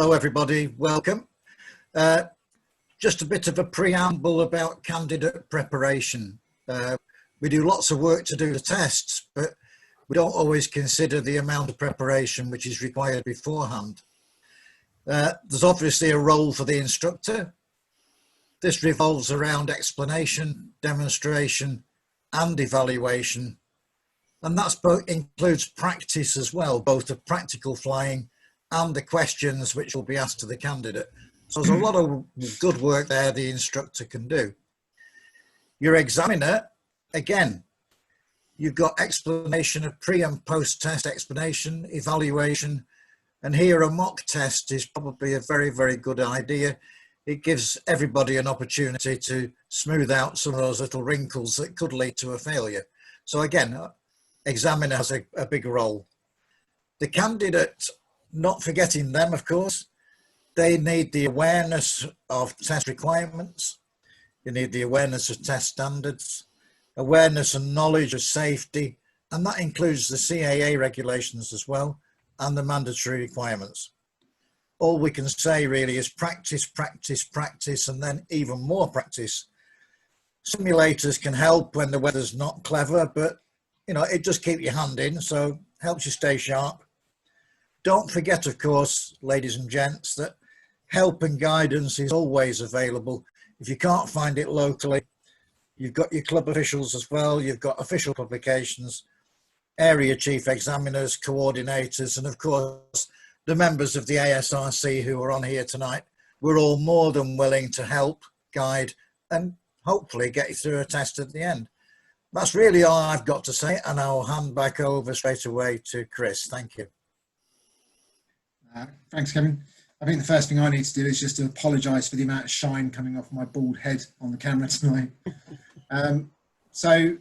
Hello everybody, welcome. Just a bit of a preamble about candidate preparation. We do lots of work to do the tests, but we don't always consider the amount of preparation which is required beforehand. There's obviously a role for the instructor. This revolves around explanation, demonstration and evaluation, and that includes practice as well, both of practical flying and the questions which will be asked to the candidate. So there's a lot of good work there the instructor can do. Your examiner, again, you've got explanation of pre and post test explanation, evaluation, and here a mock test is probably a very, very good idea. It gives everybody an opportunity to smooth out some of those little wrinkles that could lead to a failure. So again, examiner has a big role. The candidate, not forgetting them, of course, they need the awareness of test requirements. You need the awareness of test standards, awareness and knowledge of safety, and that includes the CAA regulations as well, and the mandatory requirements. All we can say really is practice, practice, practice, and then even more practice. Simulators can help when the weather's not clever, but you know, it just keeps your hand in, so helps you stay sharp. Don't forget, of course, ladies and gents, that help and guidance is always available. If you can't find it locally, you've got your club officials as well, you've got official publications, area chief examiners, coordinators, and of course, the members of the ASRC who are on here tonight. We're all more than willing to help, guide, and hopefully get you through a test at the end. That's really all I've got to say, and I'll hand back over straight away to Chris. Thank you. Thanks, Kevin. I think the first thing I need to do is just to apologise for the amount of shine coming off my bald head on the camera tonight. So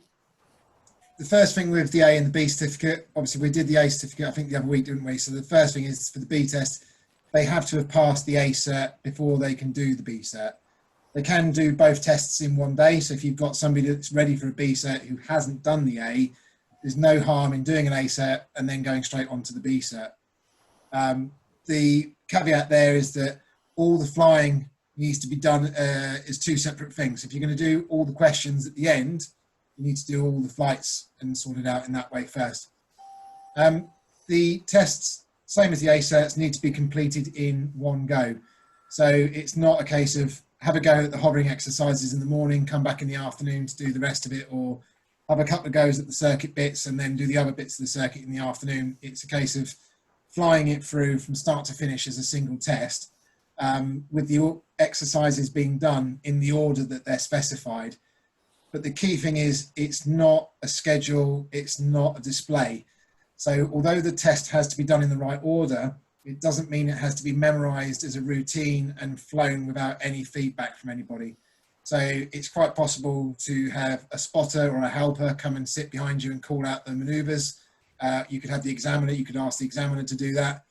the first thing with the A and the B certificate, obviously we did the A certificate, I think the other week, didn't we? So the first thing is for the B test, they have to have passed the A cert before they can do the B cert. They can do both tests in one day. So if you've got somebody that's ready for a B cert who hasn't done the A, there's no harm in doing an A cert and then going straight on to the B cert. The caveat there is that all the flying needs to be done as two separate things. If you're going to do all the questions at the end, you need to do all the flights and sort it out in that way first. The tests, same as the A-certs, need to be completed in one go. So it's not a case of have a go at the hovering exercises in the morning, come back in the afternoon to do the rest of it, or have a couple of goes at the circuit bits and then do the other bits of the circuit in the afternoon. It's a case of flying it through from start to finish as a single test, with the exercises being done in the order that they're specified. But the key thing is it's not a schedule, it's not a display. So although the test has to be done in the right order, it doesn't mean it has to be memorized as a routine and flown without any feedback from anybody. So it's quite possible to have a spotter or a helper come and sit behind you and call out the maneuvers. You could have the examiner, you could ask the examiner to do that.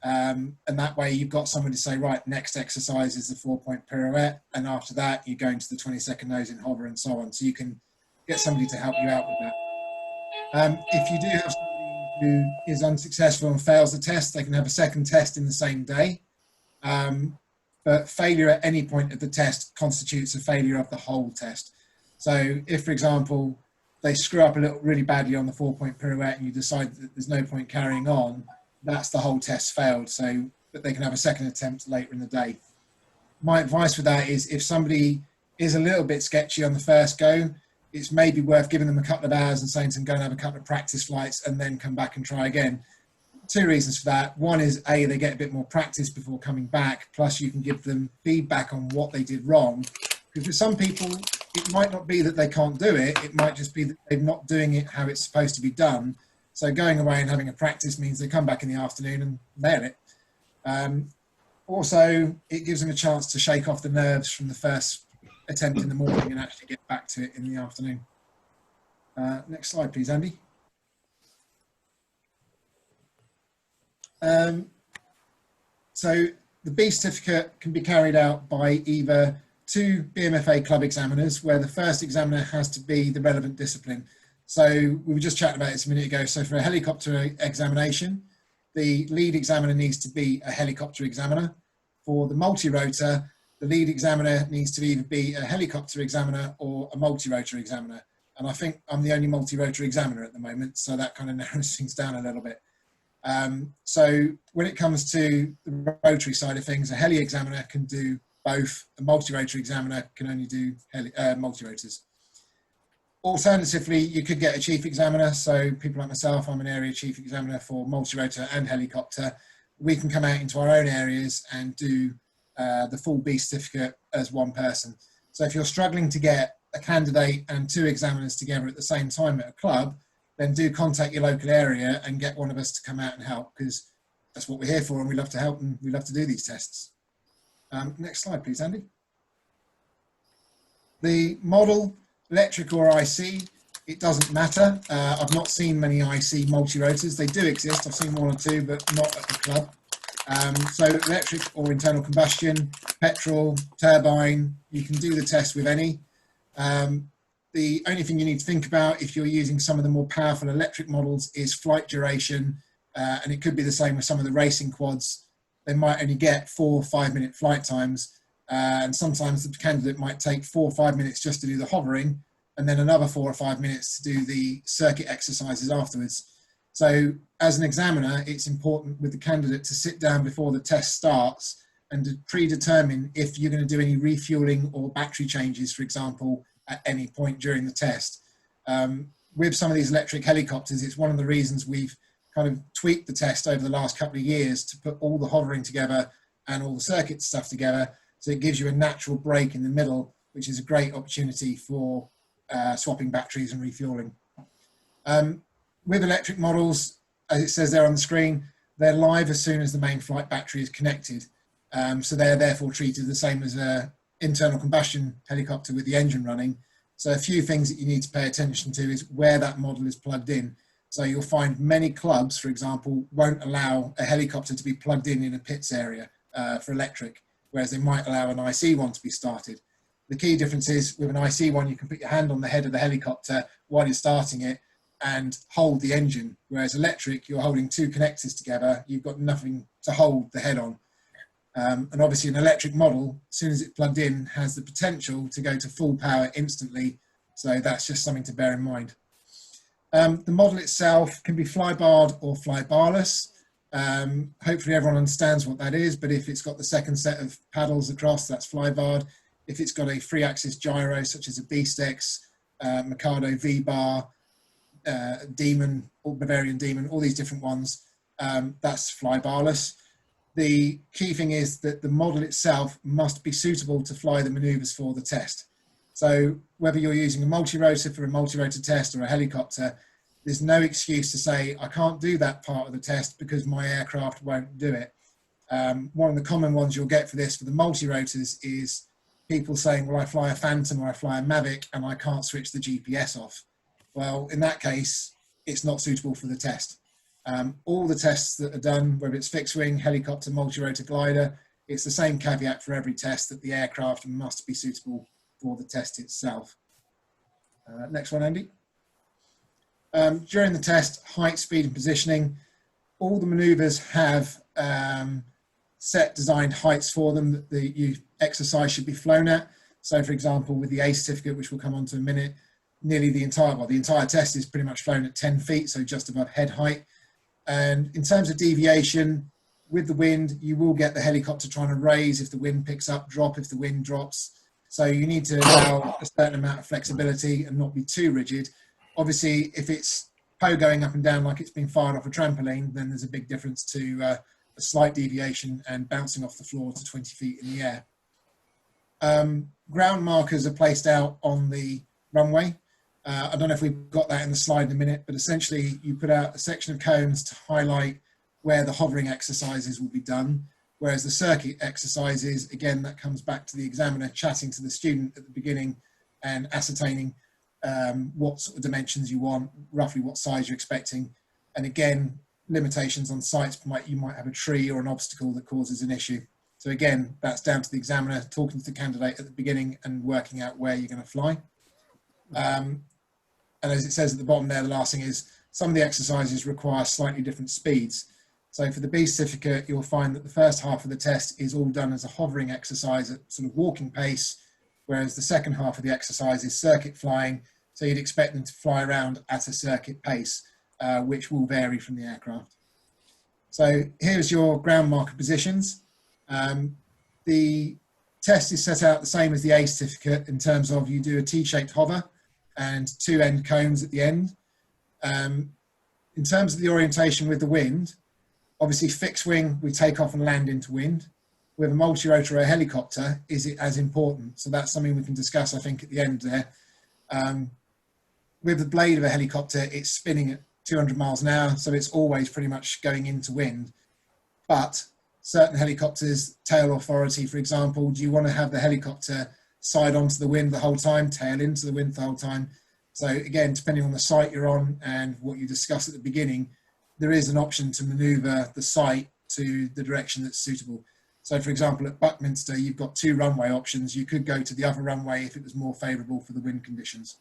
And that way you've got someone to say, right, next exercise is the 4-point pirouette. And after that, you go into the 20-second nose in hover and so on. So you can get somebody to help you out with that. If you do have somebody who is unsuccessful and fails the test, they can have a second test in the same day. But failure at any point of the test constitutes a failure of the whole test. So if, for example, they screw up a little really badly on the 4-point pirouette and you decide that there's no point carrying on, that's the whole test failed. So that they can have a second attempt later in the day. My advice for that is if somebody is a little bit sketchy on the first go, it's maybe worth giving them a couple of hours and saying to them, go and have a couple of practice flights and then come back and try again. Two reasons for that. One is A, they get a bit more practice before coming back, plus you can give them feedback on what they did wrong. Because for some people, it might not be that they can't do it, it might just be that they're not doing it how it's supposed to be done. So going away and having a practice means they come back in the afternoon and nail it. Also, it gives them a chance to shake off the nerves from the first attempt in the morning and actually get back to it in the afternoon. Next slide, please, Andy. So the B certificate can be carried out by either two BMFA club examiners, where the first examiner has to be the relevant discipline. So we were just chatting about this a minute ago. So for a helicopter examination, the lead examiner needs to be a helicopter examiner. For the multi-rotor, the lead examiner needs to either be a helicopter examiner or a multi-rotor examiner. And I think I'm the only multi-rotor examiner at the moment, so that kind of narrows things down a little bit. So when it comes to the rotary side of things, a heli examiner can do both. A multi-rotor examiner can only do multi-rotors. Alternatively, you could get a chief examiner. So people like myself, I'm an area chief examiner for multi-rotor and helicopter. We can come out into our own areas and do the full B certificate as one person. So if you're struggling to get a candidate and 2 examiners together at the same time at a club, then do contact your local area and get one of us to come out and help, because that's what we're here for, and we love to help and we love to do these tests. Next slide, please, Andy. The model, electric or IC, it doesn't matter. I've not seen many IC multi-rotors. They do exist. I've seen 1 or 2, but not at the club. So electric or internal combustion, petrol, turbine, you can do the test with any. The only thing you need to think about if you're using some of the more powerful electric models is flight duration, and it could be the same with some of the racing quads. They might only get 4 or 5 minute flight times, and sometimes the candidate might take 4 or 5 minutes just to do the hovering, and then another 4 or 5 minutes to do the circuit exercises afterwards. So as an examiner, it's important with the candidate to sit down before the test starts and to predetermine if you're going to do any refueling or battery changes, for example, at any point during the test. With some of these electric helicopters, it's one of the reasons we've kind of tweaked the test over the last couple of years to put all the hovering together and all the circuit stuff together, so it gives you a natural break in the middle, which is a great opportunity for swapping batteries and refueling. With electric models, as it says there on the screen, they're live as soon as the main flight battery is connected. So they're therefore treated the same as a internal combustion helicopter with the engine running. So a few things that you need to pay attention to is where that model is plugged in. So you'll find many clubs, for example, won't allow a helicopter to be plugged in a pits area for electric, whereas they might allow an IC one to be started. The key difference is with an IC one, you can put your hand on the head of the helicopter while you're starting it and hold the engine, whereas electric, you're holding 2 connectors together, you've got nothing to hold the head on. And obviously an electric model, as soon as it's plugged in, has the potential to go to full power instantly. So that's just something to bear in mind. The model itself can be fly-barred or fly-barless. Hopefully everyone understands what that is, but if it's got the second set of paddles across, that's fly-barred. If it's got a 3-axis gyro, such as a Beastex, Mikado V-bar, Demon, or Bavarian Demon, all these different ones, that's fly-barless. The key thing is that the model itself must be suitable to fly the maneuvers for the test. So whether you're using a multi-rotor for a multi-rotor test or a helicopter, there's no excuse to say, I can't do that part of the test because my aircraft won't do it. One of the common ones you'll get for this, for the multi-rotors, is people saying, well, I fly a Phantom or I fly a Mavic and I can't switch the GPS off. Well, in that case, it's not suitable for the test. All the tests that are done, whether it's fixed wing, helicopter, multi-rotor, glider, it's the same caveat for every test that the aircraft must be suitable for the test itself. Next one, Andy. During the test, height, speed and positioning, all the maneuvers have set designed heights for them that the exercise should be flown at. So for example, with the A certificate, which we'll come on to in a minute, nearly the entire test is pretty much flown at 10 feet, so just above head height. And in terms of deviation, with the wind, you will get the helicopter trying to raise if the wind picks up, drop if the wind drops. So you need to allow a certain amount of flexibility and not be too rigid. Obviously, if it's going up and down like it's been fired off a trampoline, then there's a big difference to a slight deviation and bouncing off the floor to 20 feet in the air. Ground markers are placed out on the runway. I don't know if we've got that in the slide in a minute, but essentially you put out a section of cones to highlight where the hovering exercises will be done, whereas the circuit exercises, again, that comes back to the examiner chatting to the student at the beginning and ascertaining what sort of dimensions you want, roughly what size you're expecting. And again, limitations on sites, you might have a tree or an obstacle that causes an issue. So again, that's down to the examiner talking to the candidate at the beginning and working out where you're going to fly. And as it says at the bottom there, the last thing is some of the exercises require slightly different speeds. So for the B certificate, you'll find that the first half of the test is all done as a hovering exercise at sort of walking pace, whereas the second half of the exercise is circuit flying. So you'd expect them to fly around at a circuit pace, which will vary from the aircraft. So here's your ground marker positions. The test is set out the same as the A certificate in terms of you do a T-shaped hover and 2 end cones at the end. In terms of the orientation with the wind, obviously fixed wing, we take off and land into wind. With a multi-rotor or a helicopter, is it as important? So that's something we can discuss, I think, at the end there. With the blade of a helicopter, it's spinning at 200 miles an hour, so it's always pretty much going into wind. But certain helicopters, tail authority, for example, do you want to have the helicopter side onto the wind the whole time, tail into the wind the whole time? So again, depending on the site you're on and what you discussed at the beginning, there is an option to maneuver the site to the direction that's suitable. So for example, at Buckminster, you've got 2 runway options. You could go to the other runway if it was more favourable for the wind conditions.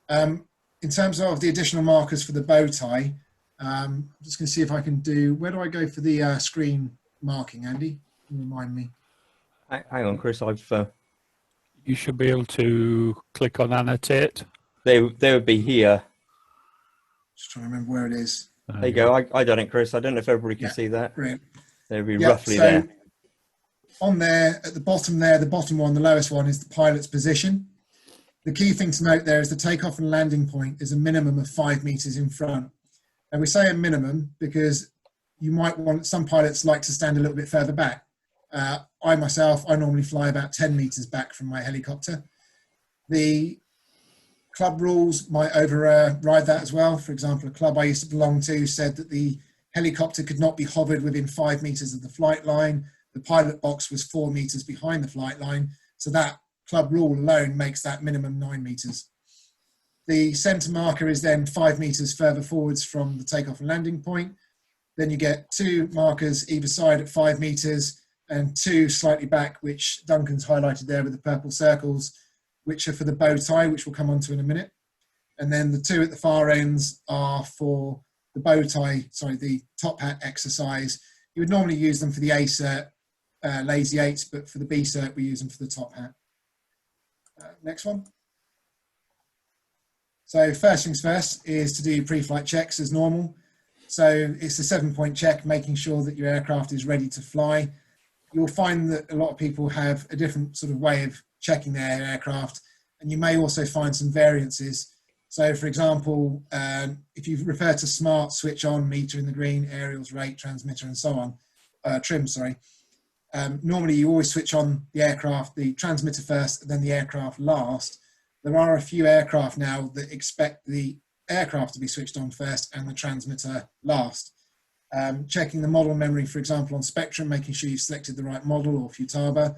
In terms of the additional markers for the bow tie, I'm just going to see if I can do, where do I go for the screen marking, Andy? Can you remind me? Hang on, Chris, You should be able to click on annotate. they would be here. Just trying to remember where it is. There you go. I done it, Chris. I don't know if everybody can see that. Brilliant. They would be Yeah, roughly so there. on there, at the bottom there, the bottom one, the lowest one, is the pilot's position. The key thing to note there is the takeoff and landing point is a minimum of 5 meters in front. And we say a minimum because you might want, some pilots like to stand a little bit further back. I myself, I normally fly about 10 meters back from my helicopter. The club rules might override that as well. For example, a club I used to belong to said that the helicopter could not be hovered within 5 meters of the flight line. The pilot box was 4 meters behind the flight line. So that club rule alone makes that minimum 9 meters. The center marker is then 5 meters further forwards from the takeoff and landing point. Then you get 2 markers either side at 5 meters and 2 slightly back, which Duncan's highlighted there with the purple circles, which are for the bow tie, which we'll come on to in a minute. And then the 2 at the far ends are for the bow tie, sorry, the top hat exercise. You would normally use them for the A cert, lazy 8s, but for the B cert, we use them for the top hat. Next one. So first things first is to do pre-flight checks as normal. So it's a 7-point check, making sure that your aircraft is ready to fly. You'll find that a lot of people have a different sort of way of checking their aircraft, and you may also find some variances. So for example, if you refer to smart, switch on, meter in the green, aerials, rate, transmitter, and so on, trim, sorry. Normally you always switch on the aircraft, the transmitter first, and then the aircraft last. There are a few aircraft now that expect the aircraft to be switched on first and the transmitter last. Checking the model memory, for example, on Spectrum, making sure you've selected the right model, or Futaba.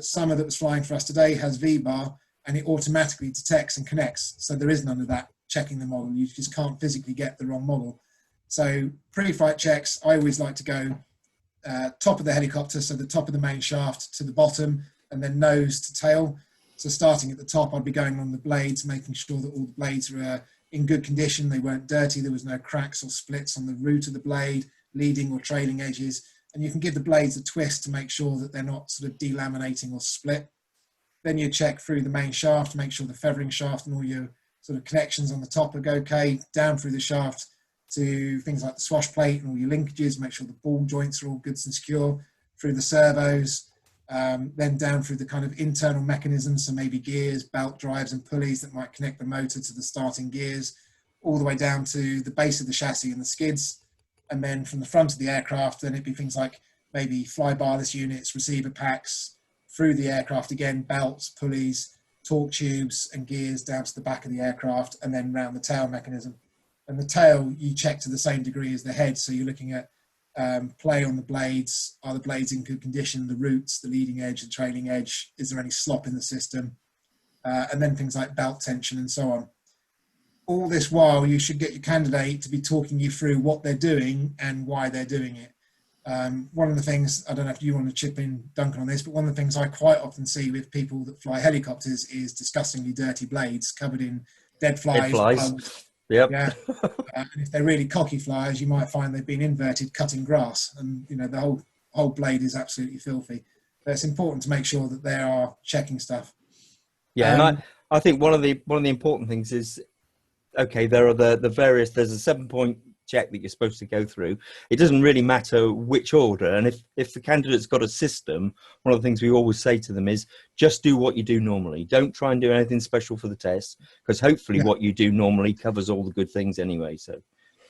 Summer that was flying for us today has VBAR, and it automatically detects and connects. So there is none of that checking the model. You just can't physically get the wrong model. So pre-flight checks, I always like to go top of the helicopter, so the top of the main shaft to the bottom, and then nose to tail. So starting at the top, I'd be going on the blades, making sure that all the blades were in good condition. They weren't dirty. There was no cracks or splits on the root of the blade, leading or trailing edges. And you can give the blades a twist to make sure that they're not sort of delaminating or split. Then you check through the main shaft, make sure the feathering shaft and all your sort of connections on the top are okay, down through the shaft to things like the swash plate and all your linkages, make sure the ball joints are all good and secure, through the servos, then down through the kind of internal mechanisms, so maybe gears, belt drives and pulleys that might connect the motor to the starting gears, all the way down to the base of the chassis and the skids. And then from the front of the aircraft, then it'd be things like maybe fly-barless units, receiver packs, through the aircraft again, belts, pulleys, torque tubes and gears down to the back of the aircraft, and then round the tail mechanism. And the tail you check to the same degree as the head, so you're looking at play on the blades, are the blades in good condition, the roots, the leading edge, the trailing edge, is there any slop in the system, and then things like belt tension and so on. All this while, you should get your candidate to be talking you through what they're doing and why they're doing it. One of the things, I don't know if you want to chip in, Duncan, on this, but one of the things I quite often see with people that fly helicopters is disgustingly dirty blades covered in dead flies, bugs, Yep. Yeah. And if they're really cocky flyers, you might find they've been inverted cutting grass, and you know the whole blade is absolutely filthy. But it's important to make sure that they are checking stuff. Yeah, and I think one of the important things is, okay, there are the various, there's a 7-point check that you're supposed to go through. It doesn't really matter which order, and if the candidate's got a system, one of the things we always say to them is just do what you do normally. Don't try and do anything special for the test, because hopefully what you do normally covers all the good things anyway. So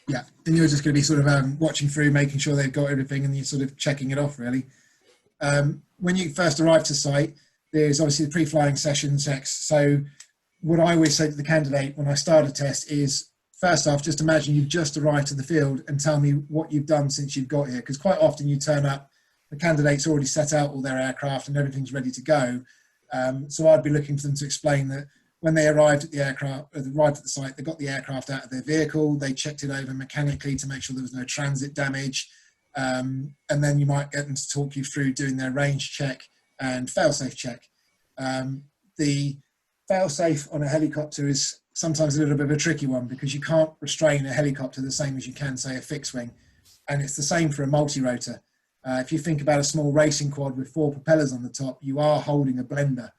yeah, and you're just going to be sort of watching through, making sure they've got everything, and you're sort of checking it off really. When you first arrive to site, there's obviously the pre-flying session checks. So what I always say to the candidate when I start a test is, first off, just imagine you've just arrived to the field and tell me what you've done since you've got here. Because quite often you turn up, the candidate's already set out all their aircraft and everything's ready to go. So I'd be looking for them to explain that when they arrived at the site, they got the aircraft out of their vehicle, they checked it over mechanically to make sure there was no transit damage. And then you might get them to talk you through doing their range check and fail-safe check. The fail-safe on a helicopter is sometimes a little bit of a tricky one because you can't restrain a helicopter the same as you can, say, a fixed wing. And it's the same for a multi-rotor. If you think about a small racing quad with 4 propellers on the top, you are holding a blender.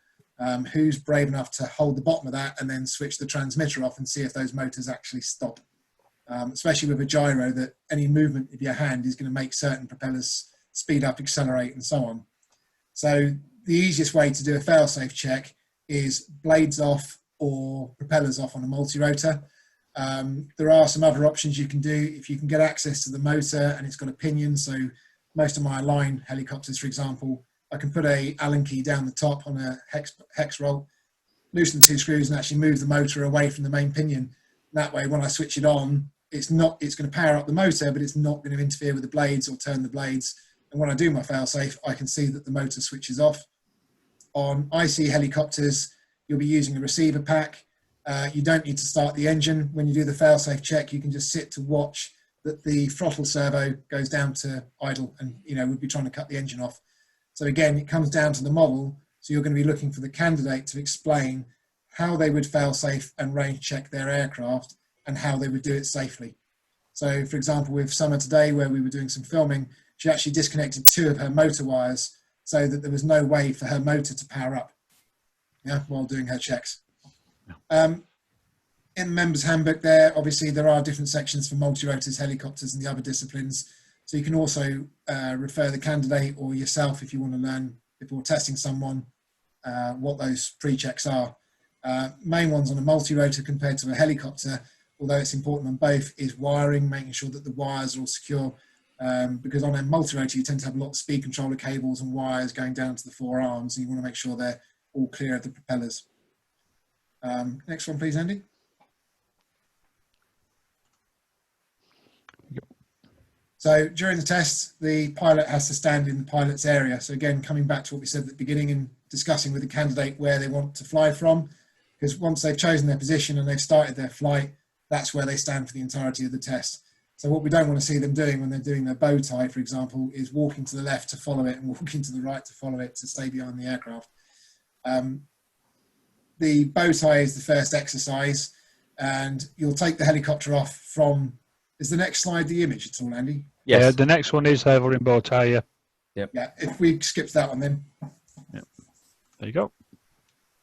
Who's brave enough to hold the bottom of that and then switch the transmitter off and see if those motors actually stop? Especially with a gyro, that any movement of your hand is going to make certain propellers speed up, accelerate, and so on. So the easiest way to do a fail-safe check is blades off or propellers off on a multi-rotor. There are some other options you can do if you can get access to the motor and it's got a pinion. So most of my line helicopters, for example, I can put a Allen key down the top on a hex roll, loosen the 2 screws and actually move the motor away from the main pinion. That way, when I switch it on, it's going to power up the motor, but it's not going to interfere with the blades or turn the blades. And when I do my fail-safe, I can see that the motor switches off. On IC helicopters, you'll be using a receiver pack. You don't need to start the engine. When you do the fail-safe check, you can just sit to watch that the throttle servo goes down to idle, and we'd be trying to cut the engine off. So again, it comes down to the model. So you're going to be looking for the candidate to explain how they would fail-safe and range check their aircraft and how they would do it safely. So for example, with Summer today, where we were doing some filming, she actually disconnected 2 of her motor wires so that there was no way for her motor to power up, while doing her checks. In the members handbook there, obviously there are different sections for multi-rotors, helicopters and the other disciplines. So you can also refer the candidate or yourself if you want to learn before testing someone what those pre-checks are. Main ones on a multi-rotor compared to a helicopter, although it's important on both, is wiring, making sure that the wires are all secure. Because on a multi-rotor you tend to have a lot of speed controller cables and wires going down to the 4 arms, and you want to make sure they're all clear of the propellers. Next one, please, Andy. So during the test, the pilot has to stand in the pilot's area. So again, coming back to what we said at the beginning and discussing with the candidate where they want to fly from, because once they've chosen their position and they've started their flight, that's where they stand for the entirety of the test. So what we don't want to see them doing when they're doing their bow tie, for example, is walking to the left to follow it and walking to the right to follow it to stay behind the aircraft. The bow tie is the first exercise, and you'll take the helicopter off from, is the next slide the image at all, Andy? yes. Yeah, the next one is hovering bow tie. Yeah. Yep. Yeah, if we skip that one then. Yep. There you go.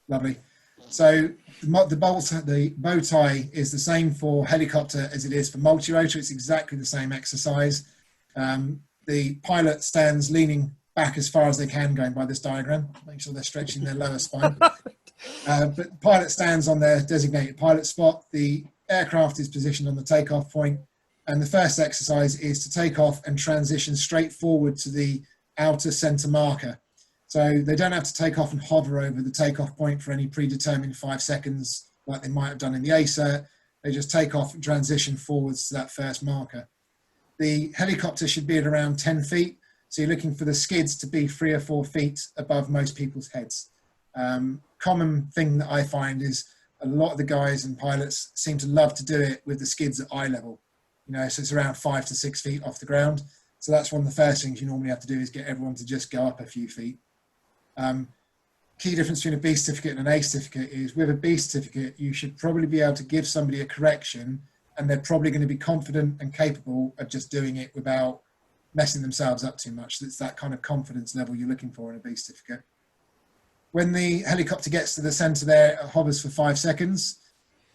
Lovely. So the bow tie is the same for helicopter as it is for multi-rotor. It's exactly the same exercise. The pilot stands leaning back as far as they can, going by this diagram. Make sure they're stretching their lower spine. But the pilot stands on their designated pilot spot. The aircraft is positioned on the takeoff point. And the first exercise is to take off and transition straight forward to the outer center marker. So they don't have to take off and hover over the takeoff point for any predetermined 5 seconds like they might have done in the ACERT. They just take off and transition forwards to that first marker. The helicopter should be at around 10 feet. So you're looking for the skids to be 3 or 4 feet above most people's heads. Common thing that I find is a lot of the guys and pilots seem to love to do it with the skids at eye level. So it's around 5 to 6 feet off the ground. So that's one of the first things you normally have to do, is get everyone to just go up a few feet. Key difference between a B certificate and an A certificate is, with a B certificate, you should probably be able to give somebody a correction and they're probably going to be confident and capable of just doing it without messing themselves up too much. It's that kind of confidence level you're looking for in a B certificate. When the helicopter gets to the centre there, it hovers for 5 seconds,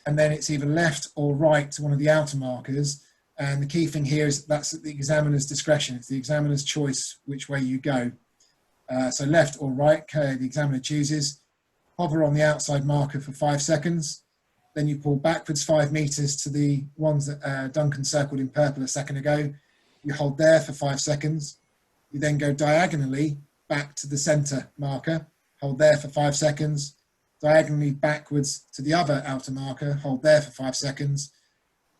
and then it's either left or right to one of the outer markers. And the key thing here is that's at the examiner's discretion. It's the examiner's choice which way you go. So left or right, the examiner chooses. Hover on the outside marker for 5 seconds. Then you pull backwards 5 meters to the ones that Duncan circled in purple a second ago. You hold there for 5 seconds. You then go diagonally back to the center marker, hold there for 5 seconds. Diagonally backwards to the other outer marker, hold there for 5 seconds.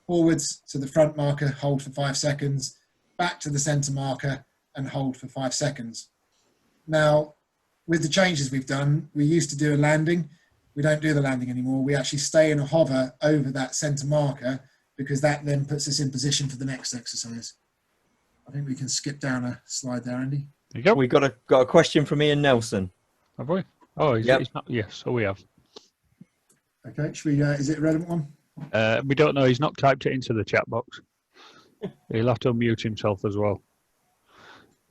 Forwards to the front marker, hold for 5 seconds. Back to the center marker and hold for 5 seconds. Now, with the changes we've done, we used to do a landing. We don't do the landing anymore. We actually stay in a hover over that center marker because that then puts us in position for the next exercise. I think we can skip down a slide there, Andy. There you go. We got a question from Ian Nelson. Have we? Oh, he's not. Yes, so we have. Okay, should we, is it a relevant one? We don't know. He's not typed it into the chat box. He'll have to unmute himself as well.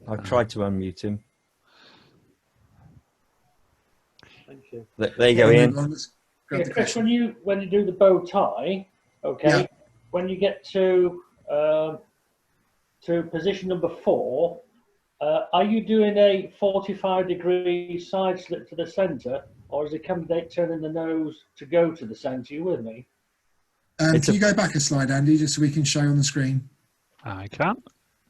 I've tried to unmute him. Thank you. There you go, Ian. Yeah, Chris, when you do the bow tie, okay, Yeah. when you get to position number 4, are you doing a 45-degree side slip to the centre, or is the candidate turning the nose to go to the centre? You with me? Can you go back a slide, Andy, just so we can show on the screen? I can.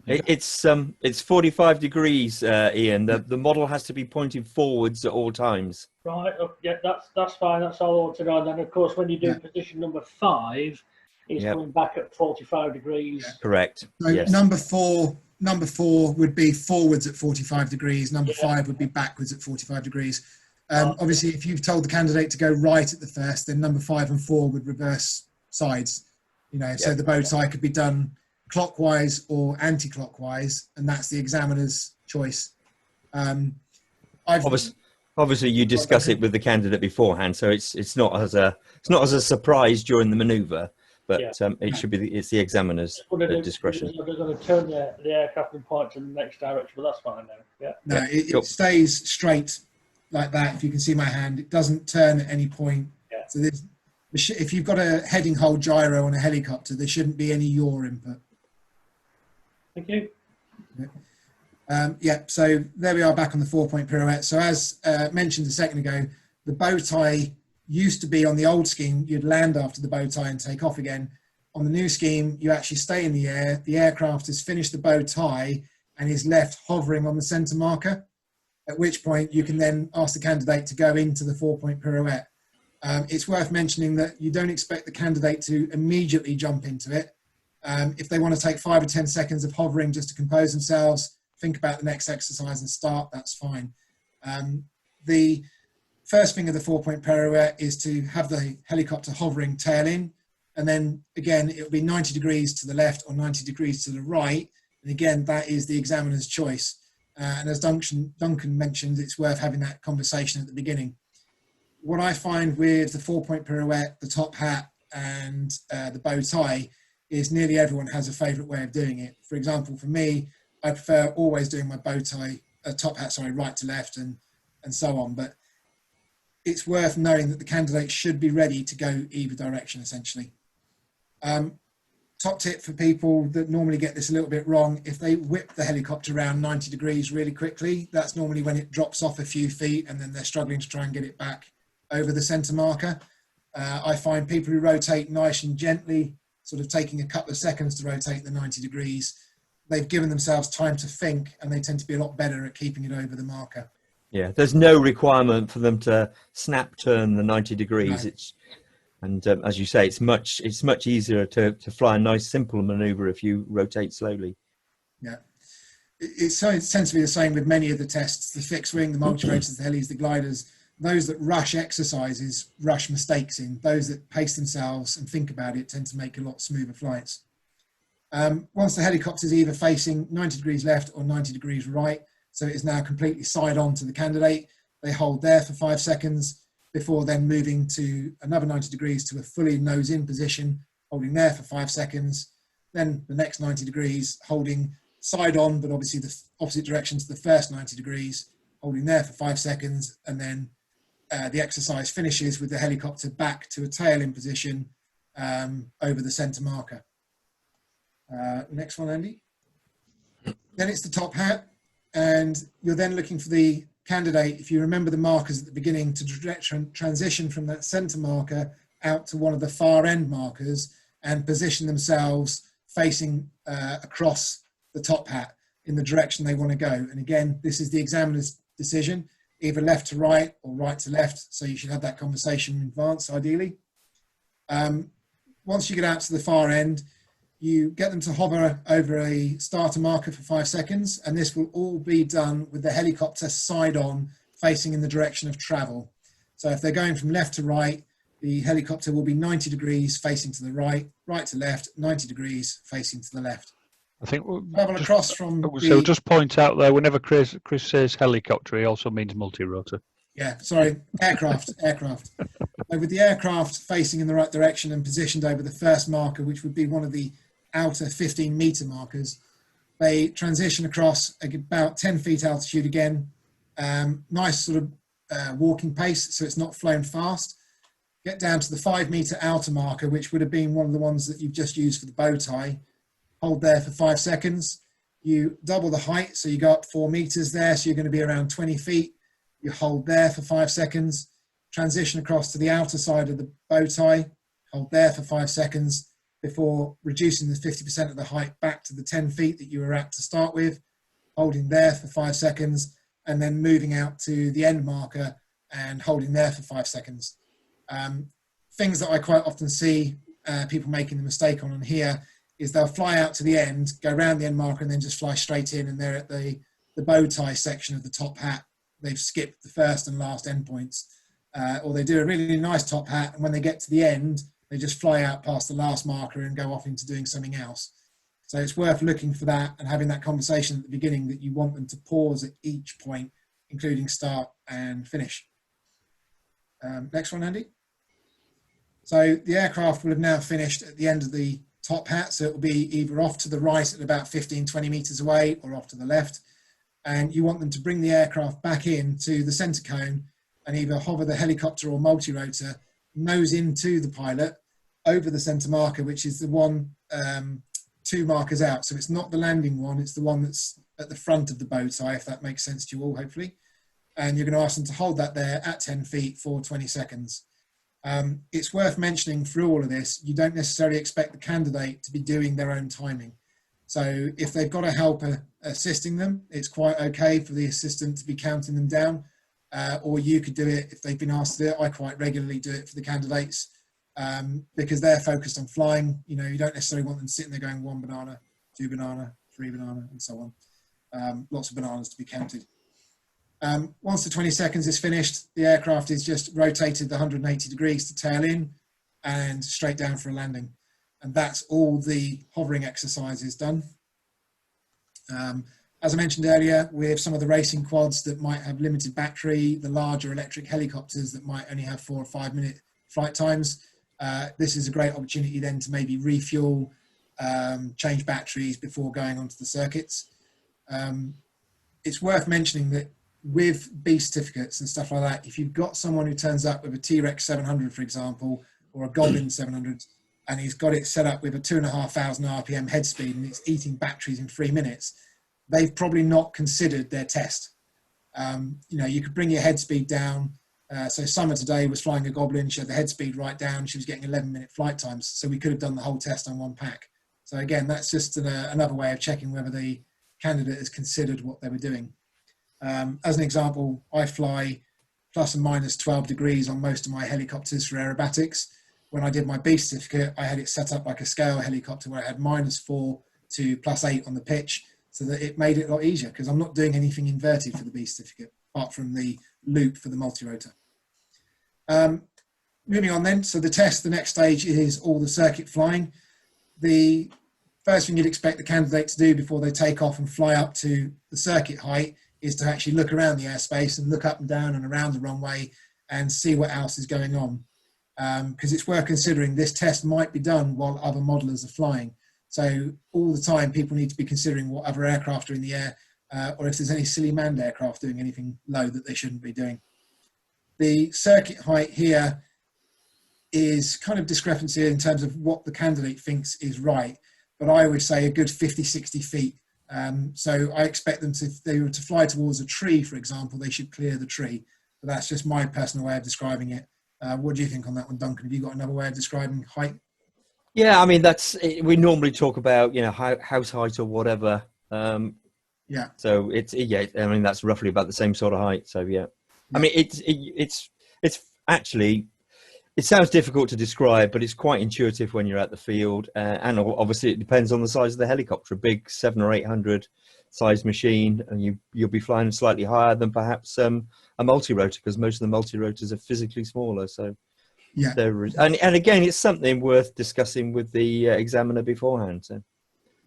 It's 45 degrees, Ian. The model has to be pointing forwards at all times. Right. Yeah, that's fine. That's all I want to know. And then, of course, when you do position number 5, it's coming back at 45 degrees. Yeah. Correct. So yes. number four would be forwards at 45 degrees. Number 5 would be backwards at 45 degrees. Obviously, if you've told the candidate to go right at the first, then number 5 and 4 would reverse sides. So the bow tie could be done clockwise or anti-clockwise, and that's the examiner's choice. Obviously, you discuss it with the candidate beforehand, so it's not as a surprise during the manoeuvre, but it should be it's the examiner's discretion. They're going to turn the aircraft and point to the next direction, but that's fine now. Yeah. No, it stays straight like that. If you can see my hand, it doesn't turn at any point. Yeah. So if you've got a heading hold gyro on a helicopter, there shouldn't be any yaw input. Thank you. So there we are back on the 4-point pirouette. So as mentioned a second ago, the bow tie used to be on the old scheme, you'd land after the bow tie and take off again. On the new scheme, you actually stay in the air. The aircraft has finished the bow tie and is left hovering on the center marker, at which point you can then ask the candidate to go into the 4-point pirouette. It's worth mentioning that you don't expect the candidate to immediately jump into it. If they want to take 5 or 10 seconds of hovering just to compose themselves, think about the next exercise and start, that's fine. The first thing of the 4-point pirouette is to have the helicopter hovering tail in, and then again, it'll be 90 degrees to the left or 90 degrees to the right. And again, that is the examiner's choice. And as Duncan mentioned, it's worth having that conversation at the beginning. What I find with the 4-point pirouette, the top hat and the bow tie is nearly everyone has a favourite way of doing it. For example, for me, I prefer always doing my bow tie, top hat, right to left and so on. But it's worth knowing that the candidate should be ready to go either direction, essentially. Top tip for people that normally get this a little bit wrong, if they whip the helicopter around 90 degrees really quickly, that's normally when it drops off a few feet and then they're struggling to try and get it back over the centre marker. I find people who rotate nice and gently, sort of taking a couple of seconds to rotate the 90 degrees, they've given themselves time to think and they tend to be a lot better at keeping it over the marker. Yeah, there's no requirement for them to snap turn the 90 degrees. No. And as you say, it's much easier to fly a nice simple manoeuvre if you rotate slowly. Yeah, it tends to be the same with many of the tests, the fixed wing, the multi-rotors, the helis, the gliders. Those that rush exercises, rush mistakes in. Those that pace themselves and think about it tend to make a lot smoother flights. Once the helicopter is either facing 90 degrees left or 90 degrees right, so it is now completely side on to the candidate, they hold there for 5 seconds before then moving to another 90 degrees to a fully nose in position, holding there for 5 seconds, then the next 90 degrees, holding side on, but obviously the opposite direction to the first 90 degrees, holding there for 5 seconds, and then the exercise finishes with the helicopter back to a tail in position over the center marker. Next one, Andy. Then it's the top hat, and you're then looking for the candidate, if you remember the markers at the beginning, to transition from that center marker out to one of the far end markers and position themselves facing across the top hat in the direction they want to go. And again, this is the examiner's decision, either left to right or right to left. So you should have that conversation in advance, ideally. Once you get out to the far end, you get them to hover over a starter marker for 5 seconds, and this will all be done with the helicopter side on, facing in the direction of travel. So if they're going from left to right, the helicopter will be 90 degrees facing to the right, right to left, 90 degrees facing to the left. I think Travel across from so just point out there, whenever Chris says helicopter, he also means multi-rotor. Yeah, sorry, aircraft. So with the aircraft facing in the right direction and positioned over the first marker, which would be one of the outer 15-meter markers, they transition across about 10 feet altitude again. Nice sort of walking pace, so it's not flown fast. Get down to the 5-meter outer marker, which would have been one of the ones that you've just used for the bow tie. Hold there for 5 seconds. You double the height, so you go up 4 meters there, so you're going to be around 20 feet. You hold there for 5 seconds. Transition across to the outer side of the bow tie. Hold there for 5 seconds before reducing the 50% of the height back to the 10 feet that you were at to start with. Holding there for 5 seconds, and then moving out to the end marker and holding there for 5 seconds. Things that I quite often see people making the mistake on here is they'll fly out to the end, go around the end marker, and then just fly straight in, and they're at the bow tie section of the top hat. They've skipped the first and last endpoints. Or they do a really nice top hat, and when they get to the end, they just fly out past the last marker and go off into doing something else. So it's worth looking for that and having that conversation at the beginning that you want them to pause at each point, including start and finish. Next one, Andy. So the aircraft will have now finished at the end of the top hat, so it will be either off to the right at about 15, 20 meters away or off to the left. And you want them to bring the aircraft back in to the center cone and either hover the helicopter or multi-rotor nose into the pilot over the center marker, which is the one 2 markers out. So it's not the landing one, it's the one that's at the front of the bow tie, if that makes sense to you all, hopefully. And you're going to ask them to hold that there at 10 feet for 20 seconds. It's worth mentioning through all of this, you don't necessarily expect the candidate to be doing their own timing. So if they've got a helper assisting them, it's quite okay for the assistant to be counting them down. Or you could do it if they've been asked to do it. I quite regularly do it for the candidates because they're focused on flying. You know, you don't necessarily want them sitting there going 1 banana, 2 banana, 3 banana, and so on. Lots of bananas to be counted. Once the 20 seconds is finished, the aircraft is just rotated the 180 degrees to tail in and straight down for a landing. And that's all the hovering exercise is done. As I mentioned earlier, with some of the racing quads that might have limited battery, the larger electric helicopters that might only have 4 or 5 minute flight times, this is a great opportunity then to maybe refuel, change batteries before going onto the circuits. It's worth mentioning that with B certificates and stuff like that, if you've got someone who turns up with a T-Rex 700, for example, or a Goblin 700, and he's got it set up with a 2,500 RPM head speed and it's eating batteries in 3 minutes, they've probably not considered their test. You know, you could bring your head speed down. So Summer today was flying a Goblin. She had the head speed right down. She was getting 11-minute flight times. So we could have done the whole test on 1 pack. So again, that's just another way of checking whether the candidate has considered what they were doing. As an example, I fly plus and minus 12 degrees on most of my helicopters for aerobatics. When I did my B certificate, I had it set up like a scale helicopter where I had -4 to +8 on the pitch, so that it made it a lot easier because I'm not doing anything inverted for the B certificate, apart from the loop for the multi-rotor. Moving on then, so the test, the next stage is all the circuit flying. The first thing you'd expect the candidate to do before they take off and fly up to the circuit height is to actually look around the airspace and look up and down and around the runway and see what else is going on. because it's worth considering this test might be done while other modelers are flying. So all the time, people need to be considering what other aircraft are in the air, or if there's any silly manned aircraft doing anything low that they shouldn't be doing. The circuit height here is kind of discrepancy in terms of what the candidate thinks is right, but I would say a good 50, 60 feet. So I expect them to, if they were to fly towards a tree, for example, they should clear the tree. But that's just my personal way of describing it. What do you think on that one, Duncan? Have you got another way of describing height? Yeah, I mean, we normally talk about, you know, house height or whatever. Yeah. So it's, yeah, I mean, that's roughly about the same sort of height. So yeah, I mean, it's actually, it sounds difficult to describe, but it's quite intuitive when you're at the field. And obviously it depends on the size of the helicopter. A big 700 or 800 size machine, and you'll be flying slightly higher than perhaps a multi-rotor, because most of the multi-rotors are physically smaller. So Yeah. And again, it's something worth discussing with the examiner beforehand. So.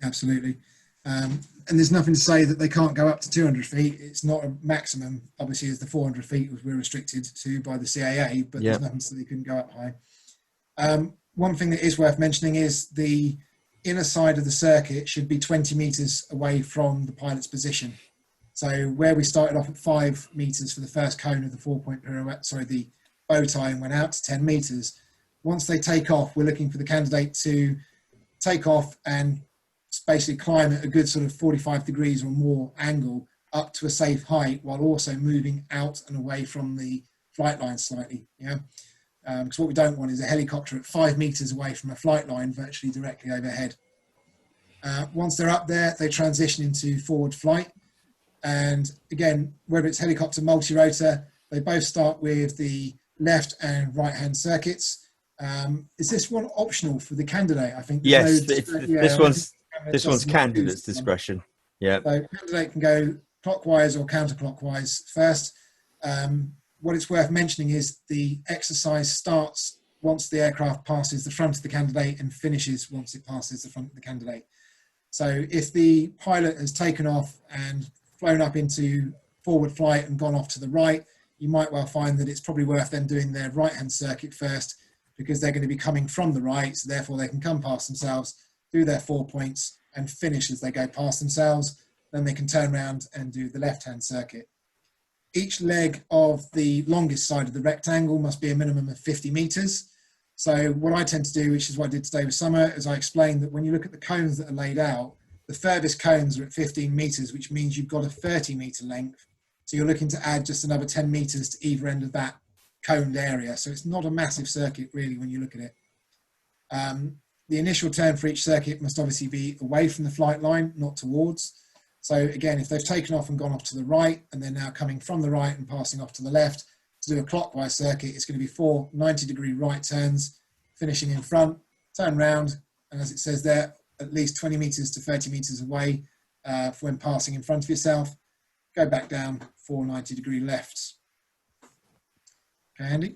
Absolutely. And there's nothing to say that they can't go up to 200 feet. It's not a maximum, obviously, as the 400 feet we're restricted to by the CAA, but there's nothing to say they couldn't go up high. One thing that is worth mentioning is the inner side of the circuit should be 20 meters away from the pilot's position. So where we started off at 5 meters for the first cone of the 4-point pirouette, the bow tie, and went out to 10 meters. Once they take off, we're looking for the candidate to take off and basically climb at a good sort of 45 degrees or more angle up to a safe height, while also moving out and away from the flight line slightly. Yeah, because what we don't want is a helicopter at 5 meters away from a flight line, virtually directly overhead. Once they're up there, they transition into forward flight. And again, whether it's helicopter, multi-rotor, they both start with the left and right hand circuits. Is this one optional for the candidate? I think yes, this one's candidate's discretion. Yeah, so candidate can go clockwise or counterclockwise first. What it's worth mentioning is the exercise starts once the aircraft passes the front of the candidate and finishes once it passes the front of the candidate. So if the pilot has taken off and flown up into forward flight and gone off to the right, you might well find that it's probably worth them doing their right-hand circuit first, because they're going to be coming from the right, so therefore they can come past themselves, do their 4 points, and finish as they go past themselves. Then they can turn around and do the left-hand circuit. Each leg of the longest side of the rectangle must be a minimum of 50 meters. So what I tend to do, which is what I did today with Summer, is I explained that when you look at the cones that are laid out, the furthest cones are at 15 meters, which means you've got a 30-meter length. So you're looking to add just another 10 meters to either end of that coned area. So it's not a massive circuit really when you look at it. The initial turn for each circuit must obviously be away from the flight line, not towards. So again, if they've taken off and gone off to the right, and they're now coming from the right and passing off to the left, to do a clockwise circuit, it's going to be 4 90-degree right turns, finishing in front, turn round, and as it says there, at least 20 meters to 30 meters away when passing in front of yourself, go back down 4 90-degree lefts. Okay, Andy?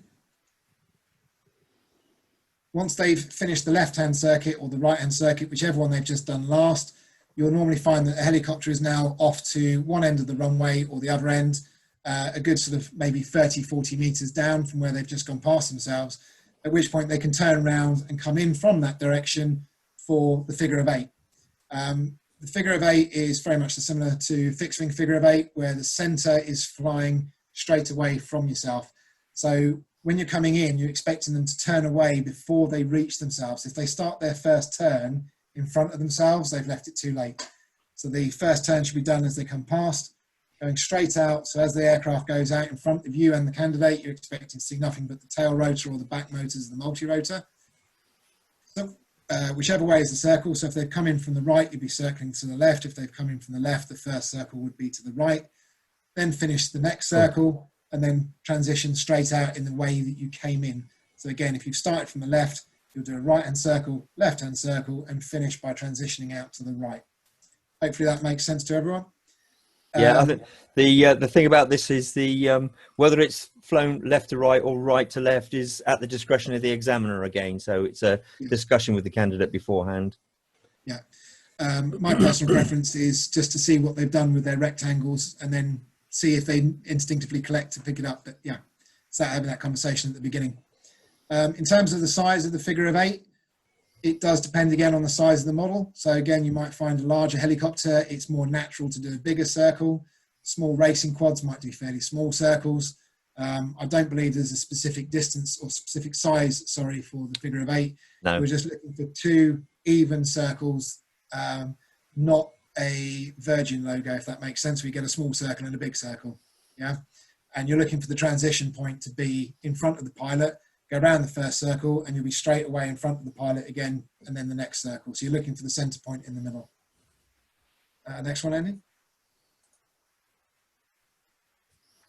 Once they've finished the left-hand circuit or the right-hand circuit, whichever one they've just done last, you'll normally find that the helicopter is now off to one end of the runway or the other end, a good sort of maybe 30, 40 meters down from where they've just gone past themselves, at which point they can turn around and come in from that direction for the figure of 8. The figure of 8 is very much similar to fixed wing figure of 8, where the center is flying straight away from yourself. So when you're coming in, you're expecting them to turn away before they reach themselves. If they start their first turn in front of themselves, they've left it too late. So the first turn should be done as they come past, going straight out. So as the aircraft goes out in front of you and the candidate, you're expecting to see nothing but the tail rotor or the back motors of the multi-rotor. So whichever way is the circle. So if they've come in from the right, you'd be circling to the left. If they've come in from the left, the first circle would be to the right. Then finish the next circle and then transition straight out in the way that you came in. So again, if you've started from the left, you'll do a right-hand circle, left-hand circle, and finish by transitioning out to the right. Hopefully that makes sense to everyone. Yeah, I think the thing about this is the whether it's flown left to right or right to left is at the discretion of the examiner again. So it's a discussion with the candidate beforehand. Yeah. My personal preference is just to see what they've done with their rectangles and then see if they instinctively collect to pick it up. But yeah, start having that conversation at the beginning. In terms of the size of the figure of 8, it does depend again on the size of the model. So again, you might find a larger helicopter, it's more natural to do a bigger circle. Small racing quads might do fairly small circles. I don't believe there's a specific distance or specific size, sorry, for the figure of 8. No. We're just looking for 2 even circles, not a Virgin logo, if that makes sense. We get a small circle and a big circle, yeah? And you're looking for the transition point to be in front of the pilot, go around the first circle, and you'll be straight away in front of the pilot again, and then the next circle. So you're looking for the center point in the middle. Next one, Andy.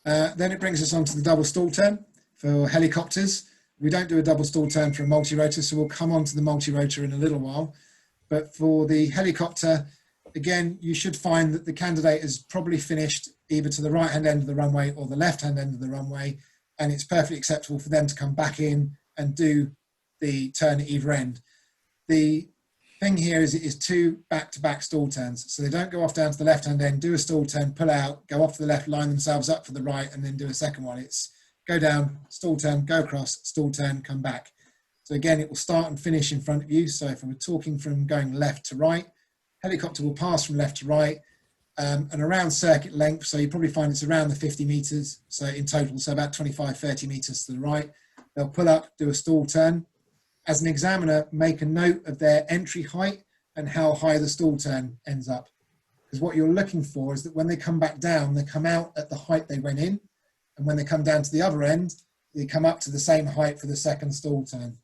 Then it brings us on to the double stall turn for helicopters. We don't do a double stall turn for a multi-rotor, so we'll come on to the multi-rotor in a little while. But for the helicopter, again, you should find that the candidate has probably finished either to the right-hand end of the runway or the left-hand end of the runway, and it's perfectly acceptable for them to come back in and do the turn at either end. The thing here is it is 2 back-to-back stall turns. So they don't go off down to the left-hand end, do a stall turn, pull out, go off to the left, line themselves up for the right, and then do a second one. It's go down, stall turn, go across, stall turn, come back. So again, it will start and finish in front of you. So if we're talking from going left to right, helicopter will pass from left to right, and around circuit length. So you probably find it's around the 50 meters. So in total, so about 25, 30 meters to the right. They'll pull up, do a stall turn. As an examiner, make a note of their entry height and how high the stall turn ends up. Because what you're looking for is that when they come back down, they come out at the height they went in. And when they come down to the other end, they come up to the same height for the second stall turn.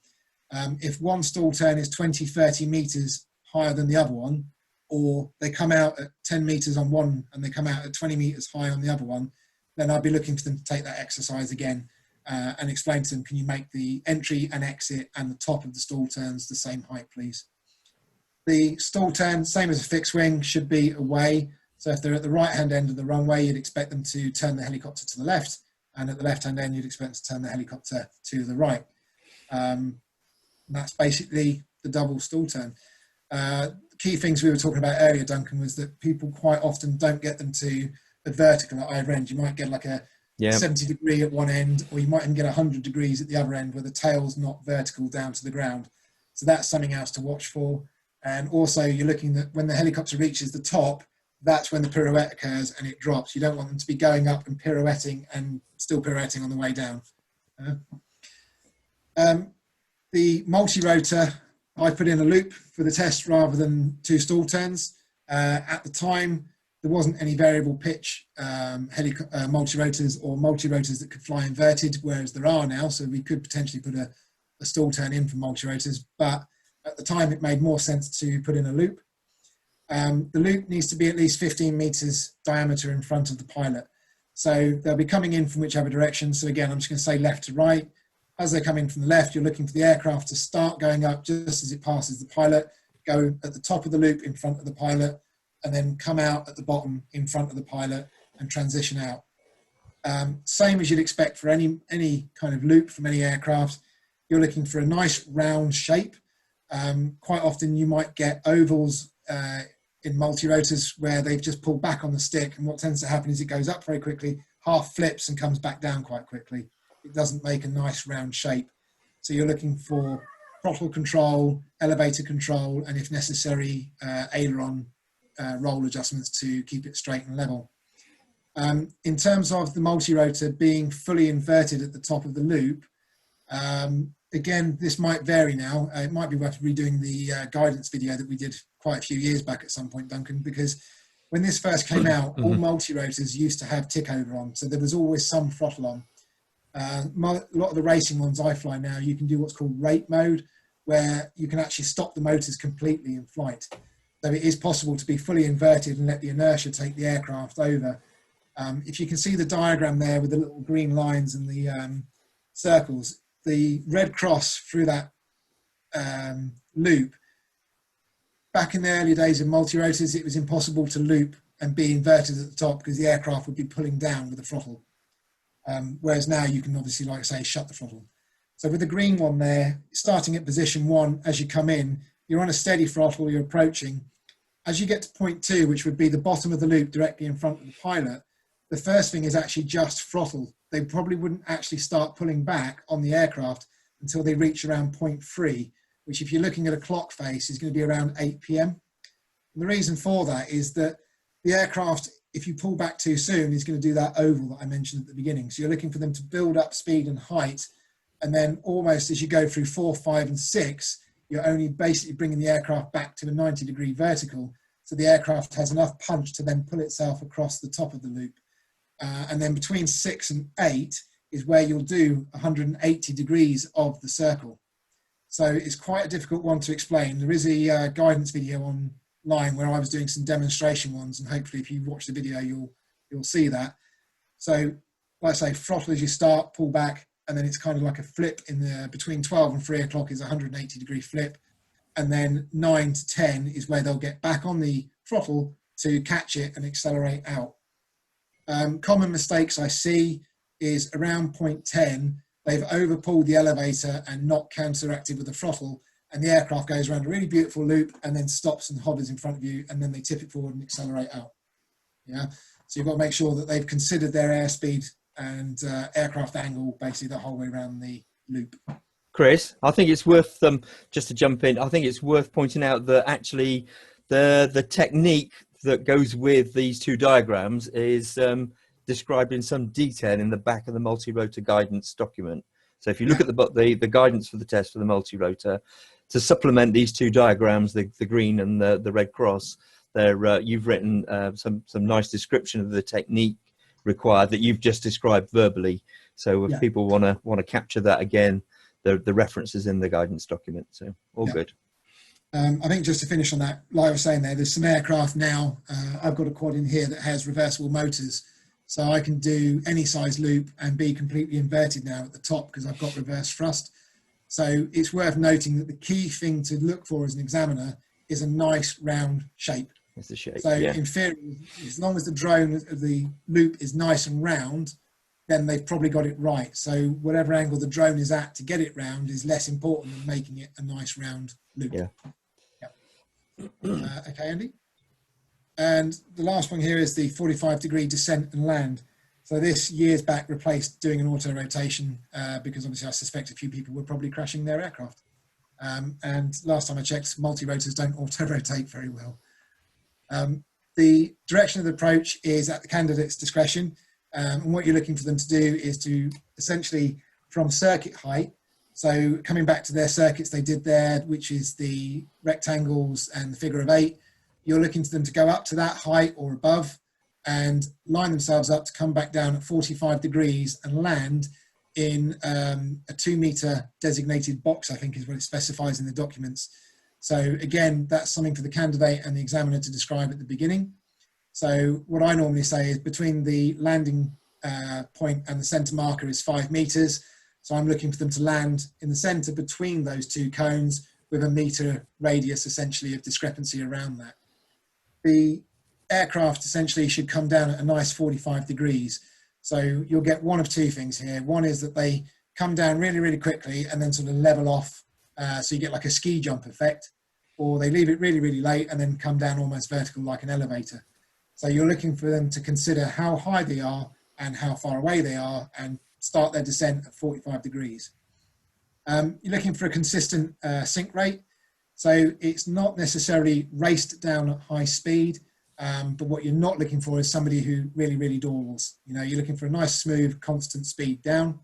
If one stall turn is 20, 30 meters higher than the other one, or they come out at 10 meters on one and they come out at 20 meters high on the other one, then I'd be looking for them to take that exercise again and explain to them, can you make the entry and exit and the top of the stall turns the same height, please? The stall turn, same as a fixed wing, should be away. So if they're at the right-hand end of the runway, you'd expect them to turn the helicopter to the left, and at the left-hand end, you'd expect them to turn the helicopter to the right. And that's basically the double stall turn. Key things we were talking about earlier, Duncan, was that people quite often don't get them to a vertical at either end. You might get like a 70 degree at one end, or you might even get 100 degrees at the other end where the tail's not vertical down to the ground. So that's something else to watch for. And also you're looking at when the helicopter reaches the top, that's when the pirouette occurs and it drops. You don't want them to be going up and pirouetting and still pirouetting on the way down. The multi-rotor, I put in a loop for the test rather than 2 stall turns. At the time, there wasn't any variable pitch multi-rotors or multi-rotors that could fly inverted, whereas there are now. So we could potentially put a stall turn in for multi-rotors, but at the time it made more sense to put in a loop. The loop needs to be at least 15 meters diameter in front of the pilot. So they'll be coming in from whichever direction. So again, I'm just going to say left to right. As they come in from the left, you're looking for the aircraft to start going up just as it passes the pilot, go at the top of the loop in front of the pilot, and then come out at the bottom in front of the pilot and transition out. Same as you'd expect for any kind of loop from any aircraft. You're looking for a nice round shape. Quite often you might get ovals in multi-rotors where they've just pulled back on the stick, and what tends to happen is it goes up very quickly, half flips and comes back down quite quickly. It doesn't make a nice round shape. So you're looking for throttle control, elevator control, and if necessary, aileron roll adjustments to keep it straight and level. In terms of the multi-rotor being fully inverted at the top of the loop, again, this might vary now. It might be worth redoing the guidance video that we did quite a few years back at some point, Duncan, because when this first came out, all multi-rotors used to have tick over on. So there was always some throttle on. A lot of the racing ones I fly now, you can do what's called rate mode, where you can actually stop the motors completely in flight. So it is possible to be fully inverted and let the inertia take the aircraft over. If you can see the diagram there with the little green lines and the circles, the red cross through that loop, back in the early days of multi-rotors, it was impossible to loop and be inverted at the top because the aircraft would be pulling down with the throttle. Whereas now you can obviously, like I say, shut the throttle. So with the green one there, starting at position 1, as you come in, you're on a steady throttle, you're approaching. As you get to point 2, which would be the bottom of the loop directly in front of the pilot, the first thing is actually just throttle. They probably wouldn't actually start pulling back on the aircraft until they reach around point 3, which if you're looking at a clock face is going to be around 8 p.m. And the reason for that is that the aircraft, if you pull back too soon, is going to do that oval that I mentioned at the beginning. So you're looking for them to build up speed and height, and then almost as you go through 4, 5 and 6, you're only basically bringing the aircraft back to a 90-degree vertical, so the aircraft has enough punch to then pull itself across the top of the loop. And then between 6 and 8 is where you'll do 180 degrees of the circle. So it's quite a difficult one to explain. There is a guidance video online where I was doing some demonstration ones, and hopefully if you watch the video, you'll see that. So like I say, throttle as you start, pull back, and then it's kind of like a flip in the between 12 and 3 o'clock is a 180 degree flip. And then 9 to 10 is where they'll get back on the throttle to catch it and accelerate out. Common mistakes I see is around point 10, they've overpulled the elevator and not counteracted with the throttle, and the aircraft goes around a really beautiful loop and then stops and hovers in front of you, and then they tip it forward and accelerate out. Yeah, so you've got to make sure that they've considered their airspeed and aircraft angle basically the whole way around the loop. Chris, I think it's worth just to jump in. I think it's worth pointing out that actually the technique that goes with these two diagrams is described in some detail in the back of the multi-rotor guidance document. So if you look at the guidance for the test for the multi-rotor, to supplement these two diagrams, the green and the red cross, there you've written some nice description of the technique required that you've just described verbally. So if people want to capture that again, the references in the guidance document. So all good. I think just to finish on that, like I was saying there's some aircraft now. I've got a quad in here that has reversible motors. So I can do any size loop and be completely inverted now at the top because I've got reverse thrust. So it's worth noting that the key thing to look for as an examiner is a nice round shape. It's the shape. So in theory, as long as the loop is nice and round, then they've probably got it right. So whatever angle the drone is at to get it round is less important than making it a nice round loop. Okay, Andy? And the last one here is the 45-degree descent and land. So this years back replaced doing an auto rotation because obviously I suspect a few people were probably crashing their aircraft. And last time I checked, multi-rotors don't auto rotate very well. The direction of the approach is at the candidate's discretion. And what you're looking for them to do is to essentially from circuit height, so coming back to their circuits they did there, which is the rectangles and the figure of 8, you're looking for them to go up to that height or above and line themselves up to come back down at 45 degrees and land in a 2-meter designated box, I think is what it specifies in the documents. So again, that's something for the candidate and the examiner to describe at the beginning. So what I normally say is between the landing point and the center marker is 5 meters. So I'm looking for them to land in the center between those two cones with a meter radius essentially of discrepancy around that. The aircraft essentially should come down at a nice 45 degrees. So you'll get one of two things here. One is that they come down really, really quickly and then sort of level off. So you get like a ski jump effect, or they leave it really, really late and then come down almost vertical like an elevator. So you're looking for them to consider how high they are and how far away they are and start their descent at 45 degrees. You're looking for a consistent sink rate. So it's not necessarily raced down at high speed, but what you're not looking for is somebody who really, really dawdles. You know, you're looking for a nice, smooth, constant speed down.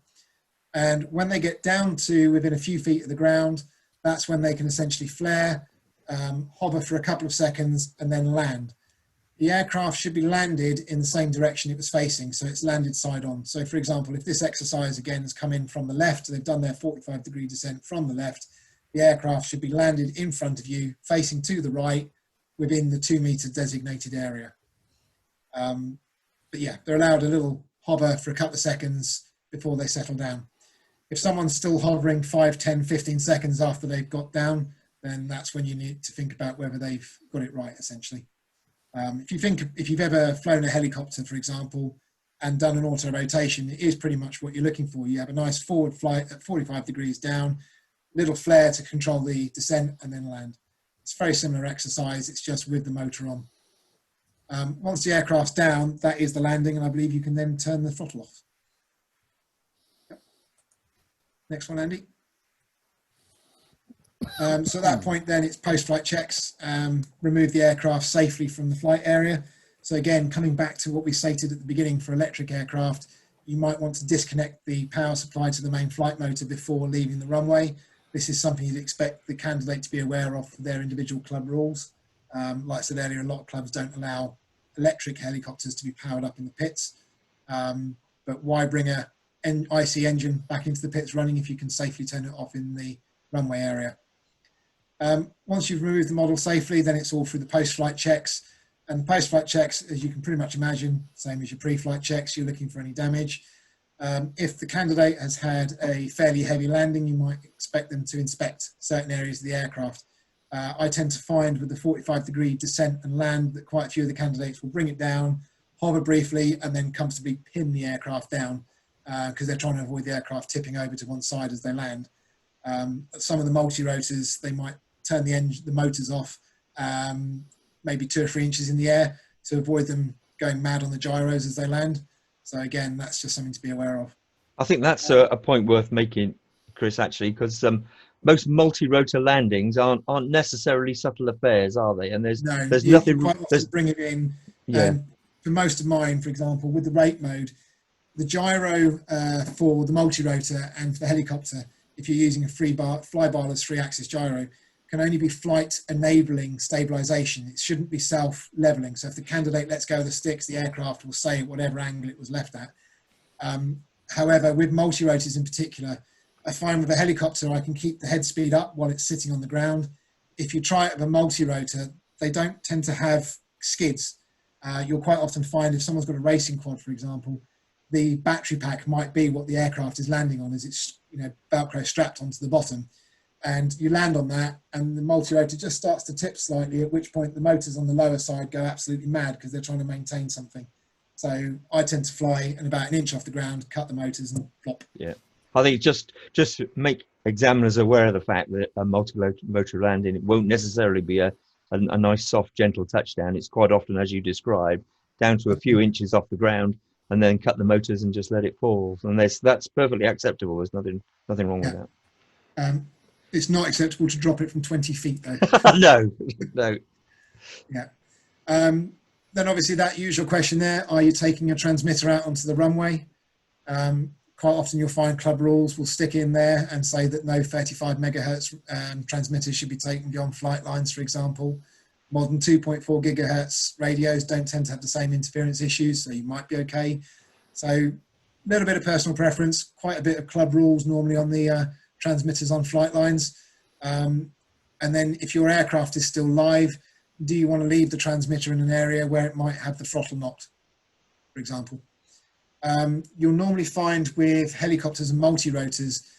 And when they get down to within a few feet of the ground, that's when they can essentially flare, hover for a couple of seconds, and then land. The aircraft should be landed in the same direction it was facing, so it's landed side on. So for example, if this exercise again has come in from the left, they've done their 45-degree descent from the left, the aircraft should be landed in front of you, facing to the right, within the 2-meter designated area. But yeah, they're allowed a little hover for a couple of seconds before they settle down. If someone's still hovering 5, 10, 15 seconds after they've got down, then that's when you need to think about whether they've got it right, essentially. If you've ever flown a helicopter, for example, and done an auto rotation, it is pretty much what you're looking for. You have a nice forward flight at 45 degrees down, little flare to control the descent, and then land. It's a very similar exercise, it's just with the motor on. Once the aircraft's down, that is the landing, and I believe you can then turn the throttle off. Yep. Next one, Andy. So at that point, then it's post-flight checks, remove the aircraft safely from the flight area. So again, coming back to what we stated at the beginning for electric aircraft, you might want to disconnect the power supply to the main flight motor before leaving the runway. This is something you'd expect the candidate to be aware of for their individual club rules. Like I said earlier, a lot of clubs don't allow electric helicopters to be powered up in the pits. But why bring an IC engine back into the pits running if you can safely turn it off in the runway area? Once you've removed the model safely, then it's all through the post-flight checks. And post-flight checks, as you can pretty much imagine, same as your pre-flight checks, you're looking for any damage. If the candidate has had a fairly heavy landing, you might expect them to inspect certain areas of the aircraft. I tend to find with the 45-degree descent and land that quite a few of the candidates will bring it down, hover briefly, and then comfortably pin the aircraft down because they're trying to avoid the aircraft tipping over to one side as they land. Some of the multi-rotors, they might turn the motors off maybe 2 or 3 inches in the air to avoid them going mad on the gyros as they land. So again, that's just something to be aware of. I think that's a point worth making, Chris, actually, because most multi-rotor landings aren't necessarily subtle affairs, are they? And there's nothing. You quite often bring it in. Yeah. For most of mine, for example, with the rate mode, the gyro for the multi-rotor and for the helicopter, if you're using a flybarless 3-axis gyro, can only be flight enabling stabilization. It shouldn't be self-leveling. So if the candidate lets go of the sticks, the aircraft will stay at whatever angle it was left at. However, with multi-rotors in particular, I find with a helicopter, I can keep the head speed up while it's sitting on the ground. If you try it with a multi-rotor, they don't tend to have skids. You'll quite often find if someone's got a racing quad, for example, the battery pack might be what the aircraft is landing on, as it's Velcro strapped onto the bottom. And you land on that and the multi-rotor just starts to tip slightly, at which point the motors on the lower side go absolutely mad because they're trying to maintain something. So I tend to fly and about 1 inch off the ground, cut the motors and flop. Yeah. I think just make examiners aware of the fact that a multi-rotor landing, it won't necessarily be a nice, soft, gentle touchdown. It's quite often, as you described, down to a few inches off the ground and then cut the motors and just let it fall. And that's perfectly acceptable. There's nothing wrong with that. It's not acceptable to drop it from 20 feet, though. No. Yeah. Then obviously that usual question there, are you taking a transmitter out onto the runway? Quite often you'll find club rules will stick in there and say that no 35 megahertz transmitters should be taken beyond flight lines, for example. Modern 2.4 gigahertz radios don't tend to have the same interference issues, so you might be okay. So a little bit of personal preference, quite a bit of club rules normally on the transmitters on flight lines. And then if your aircraft is still live, do you want to leave the transmitter in an area where it might have the throttle knocked, for example? You'll normally find with helicopters and multi-rotors,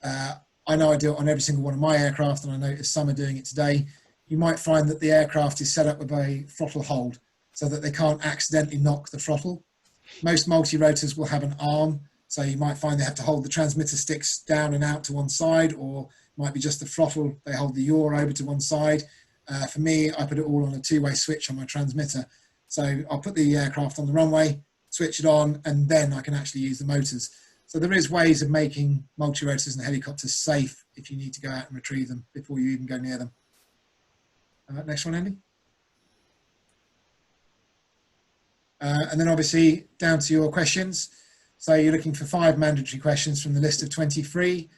I know I do it on every single one of my aircraft, and I notice some are doing it today. You might find that the aircraft is set up with a throttle hold so that they can't accidentally knock the throttle. Most multi-rotors will have an arm, so you might find they have to hold the transmitter sticks down and out to one side, or it might be just the throttle, they hold the yaw over to one side. For me, I put it all on a 2-way switch on my transmitter. So I'll put the aircraft on the runway, switch it on, and then I can actually use the motors. So there is ways of making multi-rotors and helicopters safe if you need to go out and retrieve them before you even go near them. Next one, Andy. And then obviously down to your questions. So you're looking for 5 mandatory questions from the list of 23.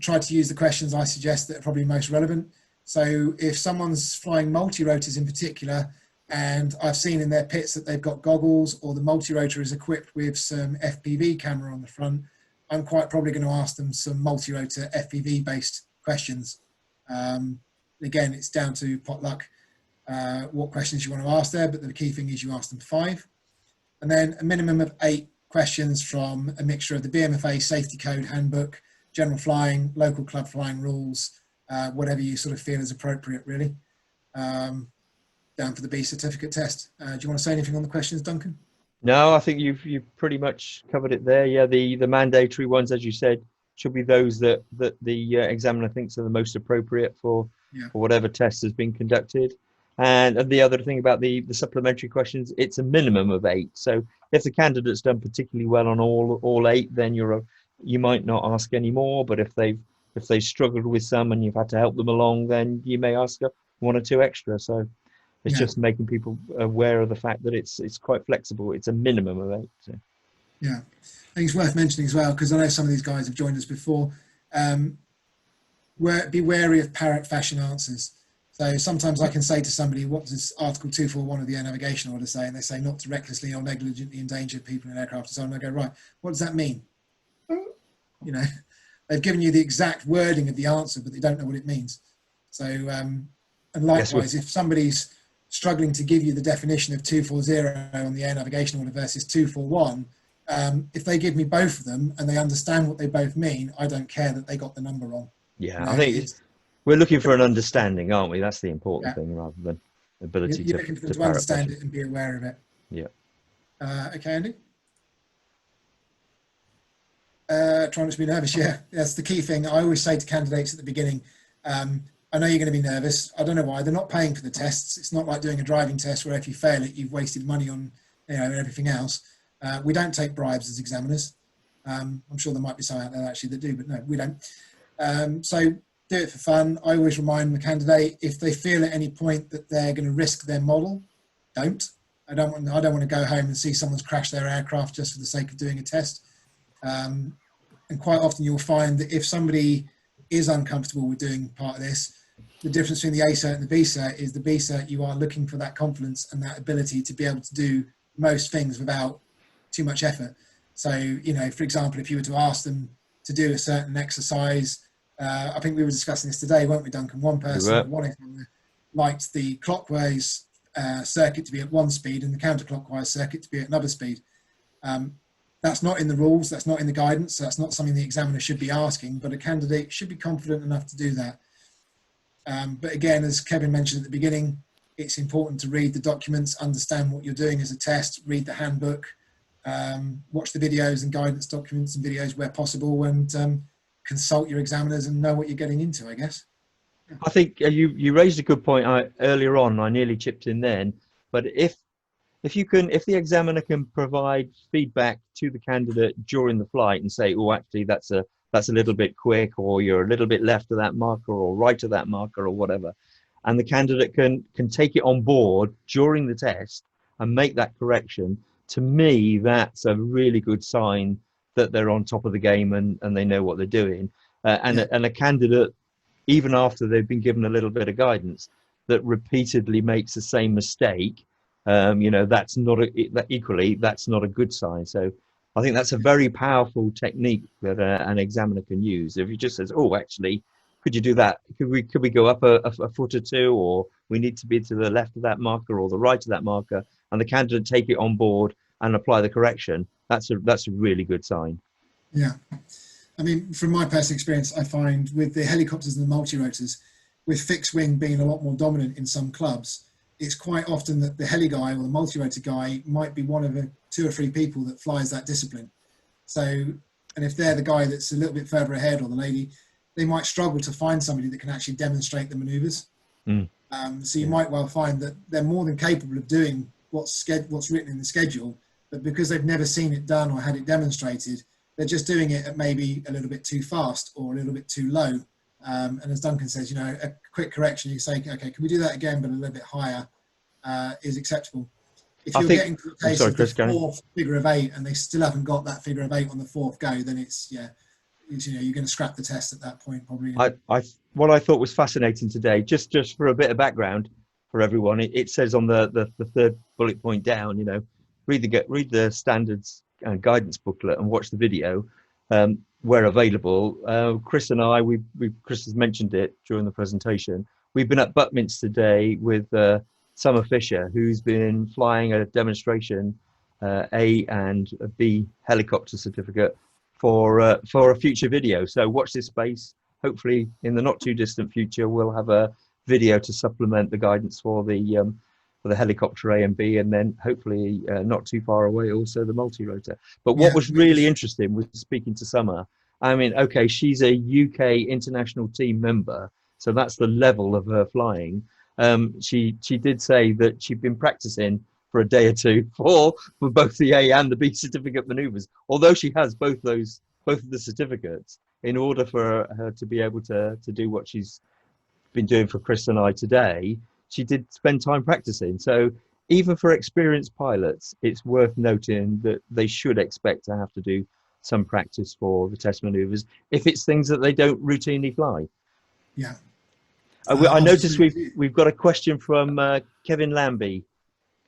Try to use the questions I suggest that are probably most relevant. So if someone's flying multi-rotors in particular, and I've seen in their pits that they've got goggles or the multi-rotor is equipped with some FPV camera on the front, I'm quite probably going to ask them some multi-rotor FPV based questions. Again, it's down to potluck what questions you want to ask there, but the key thing is you ask them 5. And then a minimum of 8 questions from a mixture of the BMFA Safety Code Handbook, general flying, local club flying rules, whatever you sort of feel is appropriate, really. Down for the B certificate test. Do you want to say anything on the questions, Duncan? No, I think you've pretty much covered it there. Yeah, the mandatory ones, as you said, should be those that the examiner thinks are the most appropriate for whatever test has been conducted. And the other thing about the supplementary questions, it's a minimum of 8. So if the candidate's done particularly well on all 8, then you might not ask any more. But if they've if they struggled with some and you've had to help them along, then you may ask for 1 or 2 extra. So it's just making people aware of the fact that it's quite flexible. It's a minimum of 8. So. Yeah, I think it's worth mentioning as well, because I know some of these guys have joined us before. Be wary of parrot fashion answers. So sometimes I can say to somebody, what does Article 241 of the Air Navigation Order say? And they say not to recklessly or negligently endanger people in aircraft and so on. And I go, right, what does that mean? You know, they've given you the exact wording of the answer, but they don't know what it means. So, and likewise, if somebody's struggling to give you the definition of 240 on the Air Navigation Order versus 241, if they give me both of them and they understand what they both mean, I don't care that they got the number wrong. Yeah, you know, I think we're looking for an understanding, aren't we? That's the important thing, rather than ability you're looking for them to understand it and be aware of it. Yeah. Okay, Andy? Trying not to be nervous, yeah. That's the key thing. I always say to candidates at the beginning, I know you're going to be nervous. I don't know why. They're not paying for the tests. It's not like doing a driving test where if you fail it, you've wasted money on, you know, and everything else. We don't take bribes as examiners. I'm sure there might be some out there actually that do, but no, we don't. So do it for fun. I always remind the candidate, if they feel at any point that they're going to risk their model, don't. I don't want to go home and see someone's crashed their aircraft just for the sake of doing a test. And quite often you'll find that if somebody is uncomfortable with doing part of this, the difference between the A cert and the B cert is the B cert, you are looking for that confidence and that ability to be able to do most things without too much effort. So, you know, for example, if you were to ask them to do a certain exercise, I think we were discussing this today, weren't we, Duncan? One person liked the clockwise circuit to be at one speed and the counterclockwise circuit to be at another speed. That's not in the rules, that's not in the guidance, so that's not something the examiner should be asking, but a candidate should be confident enough to do that. But again, as Kevin mentioned at the beginning, it's important to read the documents, understand what you're doing as a test, read the handbook, watch the videos and guidance documents and videos where possible, and consult your examiners and know what you're getting into, I guess. I think you raised a good point earlier on. I nearly chipped in then, but if the examiner can provide feedback to the candidate during the flight and say, oh, actually that's a little bit quick, or you're a little bit left of that marker or right of that marker or whatever, and the candidate can take it on board during the test and make that correction, to me that's a really good sign that they're on top of the game and they know what they're doing. And a candidate, even after they've been given a little bit of guidance, that repeatedly makes the same mistake, you know, that's not a good sign. So I think that's a very powerful technique that an examiner can use. If he just says, oh, actually, could you do that? Could we go up a foot or two, or we need to be to the left of that marker or the right of that marker, and the candidate take it on board and apply the correction, that's a really good sign. Yeah. I mean, from my personal experience, I find with the helicopters and the multi-rotors, with fixed wing being a lot more dominant in some clubs, it's quite often that the heli guy or the multi-rotor guy might be one of the 2 or 3 people that flies that discipline. So, and if they're the guy that's a little bit further ahead, or the lady, they might struggle to find somebody that can actually demonstrate the maneuvers. So you might well find that they're more than capable of doing what's written in the schedule, but because they've never seen it done or had it demonstrated, they're just doing it at maybe a little bit too fast or a little bit too low. And as Duncan says, you know, a quick correction, you say, okay, can we do that again, but a little bit higher is acceptable. If you're getting to the case of the 4th figure of 8 and they still haven't got that figure of 8 on the 4th go, then it's, you know, you're going to scrap the test at that point, probably. What I thought was fascinating today, just for a bit of background for everyone, it says on the 3rd bullet point down, you know, read the standards and guidance booklet and watch the video where available. Chris and I, Chris has mentioned it during the presentation. We've been at Buckminster today with Summer Fisher, who's been flying a demonstration A and a B helicopter certificate for a future video. So watch this space. Hopefully in the not too distant future, we'll have a video to supplement the guidance for the helicopter A and B, and then hopefully not too far away also the multi-rotor. But what was really interesting was speaking to Summer. I mean, okay, she's a UK international team member, so that's the level of her flying. She did say that she'd been practicing for a day or two for both the A and the B certificate maneuvers. Although she has both of the certificates, in order for her to be able to do what she's been doing for Chris and I today, she did spend time practicing. So even for experienced pilots, it's worth noting that they should expect to have to do some practice for the test maneuvers if it's things that they don't routinely fly. Yeah. I noticed we've got a question from Kevin Lambie.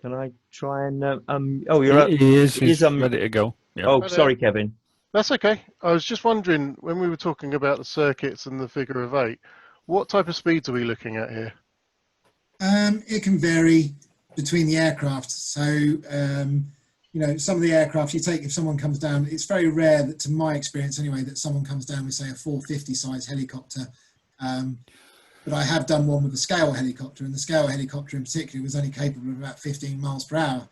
Can I try and oh, He's ready to go. Yeah. Oh, sorry, Kevin. That's okay. I was just wondering, when we were talking about the circuits and the figure of 8, what type of speeds are we looking at here? It can vary between the aircraft. So, you know, some of the aircraft you take, if someone comes down, it's very rare that, to my experience anyway, that someone comes down with, say, a 450 size helicopter. But I have done one with a scale helicopter, and the scale helicopter in particular was only capable of about 15 miles per hour.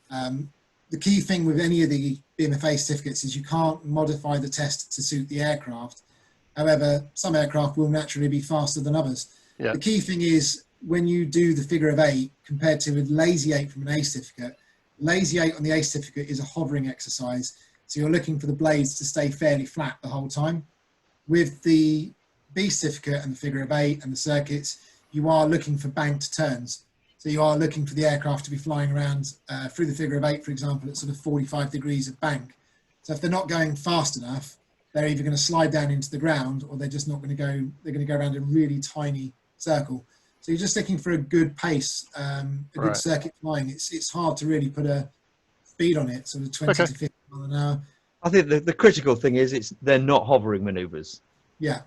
The key thing with any of the BMFA certificates is you can't modify the test to suit the aircraft. However, some aircraft will naturally be faster than others. Yeah. The key thing is, when you do the figure of 8 compared to a lazy 8 from an A certificate, lazy 8 on the A certificate is a hovering exercise. So you're looking for the blades to stay fairly flat the whole time. With the B certificate and the figure of 8 and the circuits, you are looking for banked turns. So you are looking for the aircraft to be flying around through the figure of 8, for example, at sort of 45 degrees of bank. So if they're not going fast enough, they're either going to slide down into the ground, or they're just not going to go, they're going to go around a really tiny circle. So you're just looking for a good pace, a good circuit flying. It's hard to really put a speed on it, sort of 20 to 50 miles an hour. I think the critical thing is they're not hovering maneuvers. Yeah.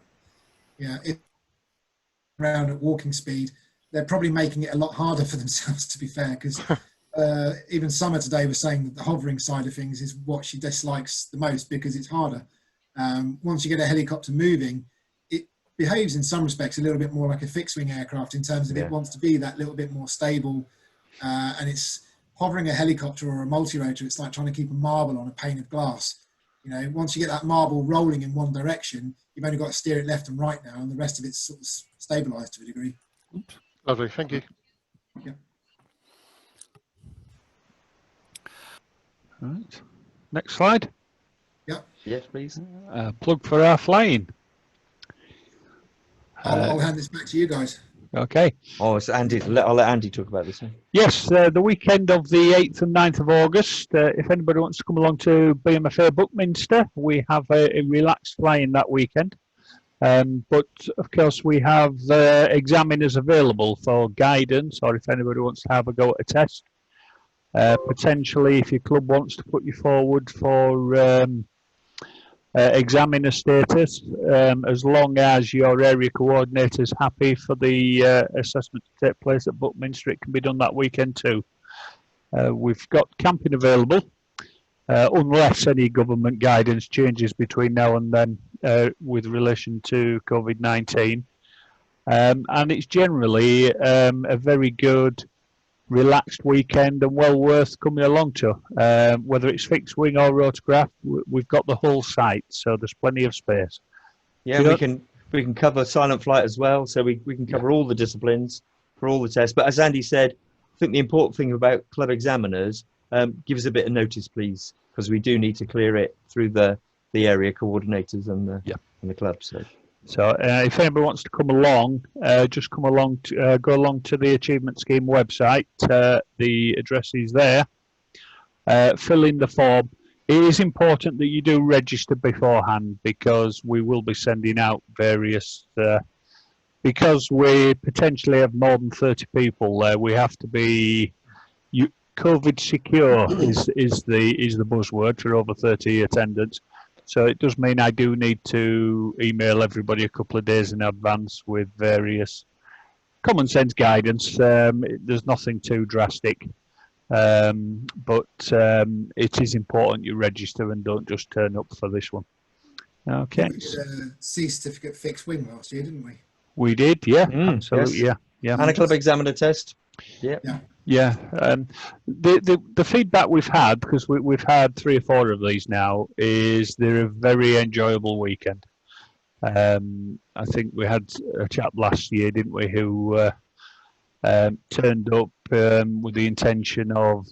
Yeah. If around at walking speed, they're probably making it a lot harder for themselves, to be fair, because even Summer today was saying that the hovering side of things is what she dislikes the most because it's harder. Once you get a helicopter moving, it behaves in some respects a little bit more like a fixed wing aircraft in terms of it wants to be that little bit more stable, and it's hovering a helicopter or a multi-rotor. It's like trying to keep a marble on a pane of glass. You know, once you get that marble rolling in one direction, you've only got to steer it left and right now, and the rest of it's sort of stabilized to a degree. Lovely, thank you. Yeah. All right. Next slide. Yes, please. Plug for our flying. I'll hand this back to you guys. Okay. Oh, it's Andy. I'll let Andy talk about this one. Yes, the weekend of the 8th and 9th of August, if anybody wants to come along to BMFA Buckminster, we have a relaxed flying that weekend. But of course, we have examiners available for guidance, or if anybody wants to have a go at a test. Potentially, if your club wants to put you forward for examiner status, as long as your area coordinator is happy for the assessment to take place at Buckminster, it can be done that weekend too. We've got camping available, unless any government guidance changes between now and then with relation to COVID-19. And it's generally a very good, relaxed weekend and well worth coming along to. Whether it's fixed wing or rotorcraft, we've got the whole site, so there's plenty of space. Yeah, we can cover silent flight as well, so we can cover all the disciplines for all the tests. But as Andy said, I think the important thing about club examiners, give us a bit of notice, please, because we do need to clear it through the area coordinators and the club. So if anybody wants to come along, just come along, go along to the Achievement Scheme website. The address is there. Fill in the form. It is important that you do register beforehand, because we will be sending out various, because we potentially have more than 30 people there, we have to be COVID secure is the buzzword for over 30 attendance. So it does mean I do need to email everybody a couple of days in advance with various common sense guidance. There's nothing too drastic, but it is important you register and don't just turn up for this one. Okay. We did a C certificate fixed wing last year, didn't we? We did, yeah, absolutely, yes. yeah. And a club examiner test. Yeah. Yeah, the feedback we've had, because we've had 3 or 4 of these now, is they're a very enjoyable weekend. I think we had a chap last year, didn't we, who turned up with the intention of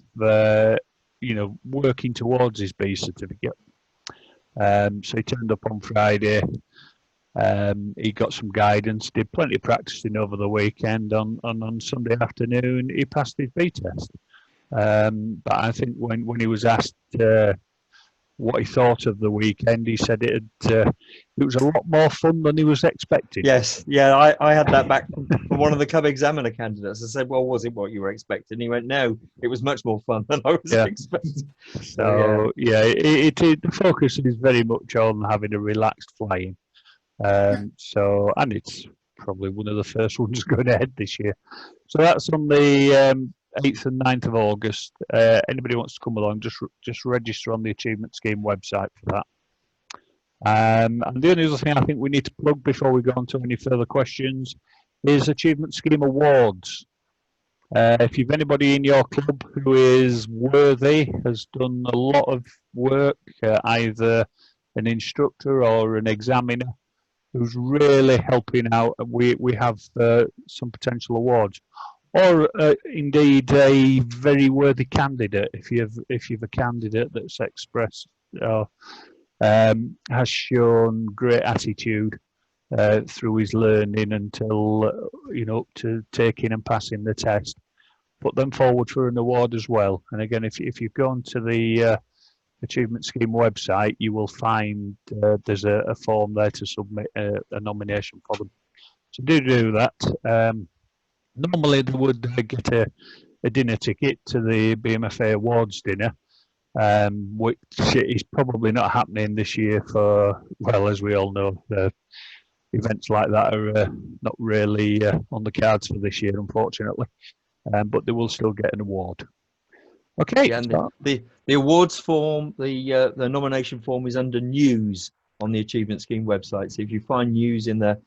working towards his B certificate. So he turned up on Friday. He got some guidance, did plenty of practicing over the weekend. On Sunday afternoon, he passed his B test. But I think when he was asked what he thought of the weekend, he said it was a lot more fun than he was expecting. Yes, yeah, I had that back from one of the Cub examiner candidates. I said, well, was it what you were expecting? He went, no, it was much more fun than I was expecting. So, yeah, the focus is very much on having a relaxed flying. So, and it's probably one of the first ones going ahead this year. So that's on the 8th and 9th of August. Anybody wants to come along, just register on the Achievement Scheme website for that. And the only other thing I think we need to plug before we go on to any further questions is Achievement Scheme Awards. If you've anybody in your club who is worthy, has done a lot of work, either an instructor or an examiner, who's really helping out, we have some potential awards. Or indeed a very worthy candidate. If you've a candidate that's expressed has shown great attitude through his learning until up to taking and passing the test, put them forward for an award as well. And again, if you've gone to the Achievement Scheme website, you will find there's a form there to submit a nomination for them. So do that. Normally they would get a dinner ticket to the BMFA Awards dinner, which is probably not happening this year for, well, as we all know, events like that are not really on the cards for this year, unfortunately. But they will still get an award. Okay. Yeah, and the awards form, the nomination form is under news on the Achievement Scheme website. So if you find news in the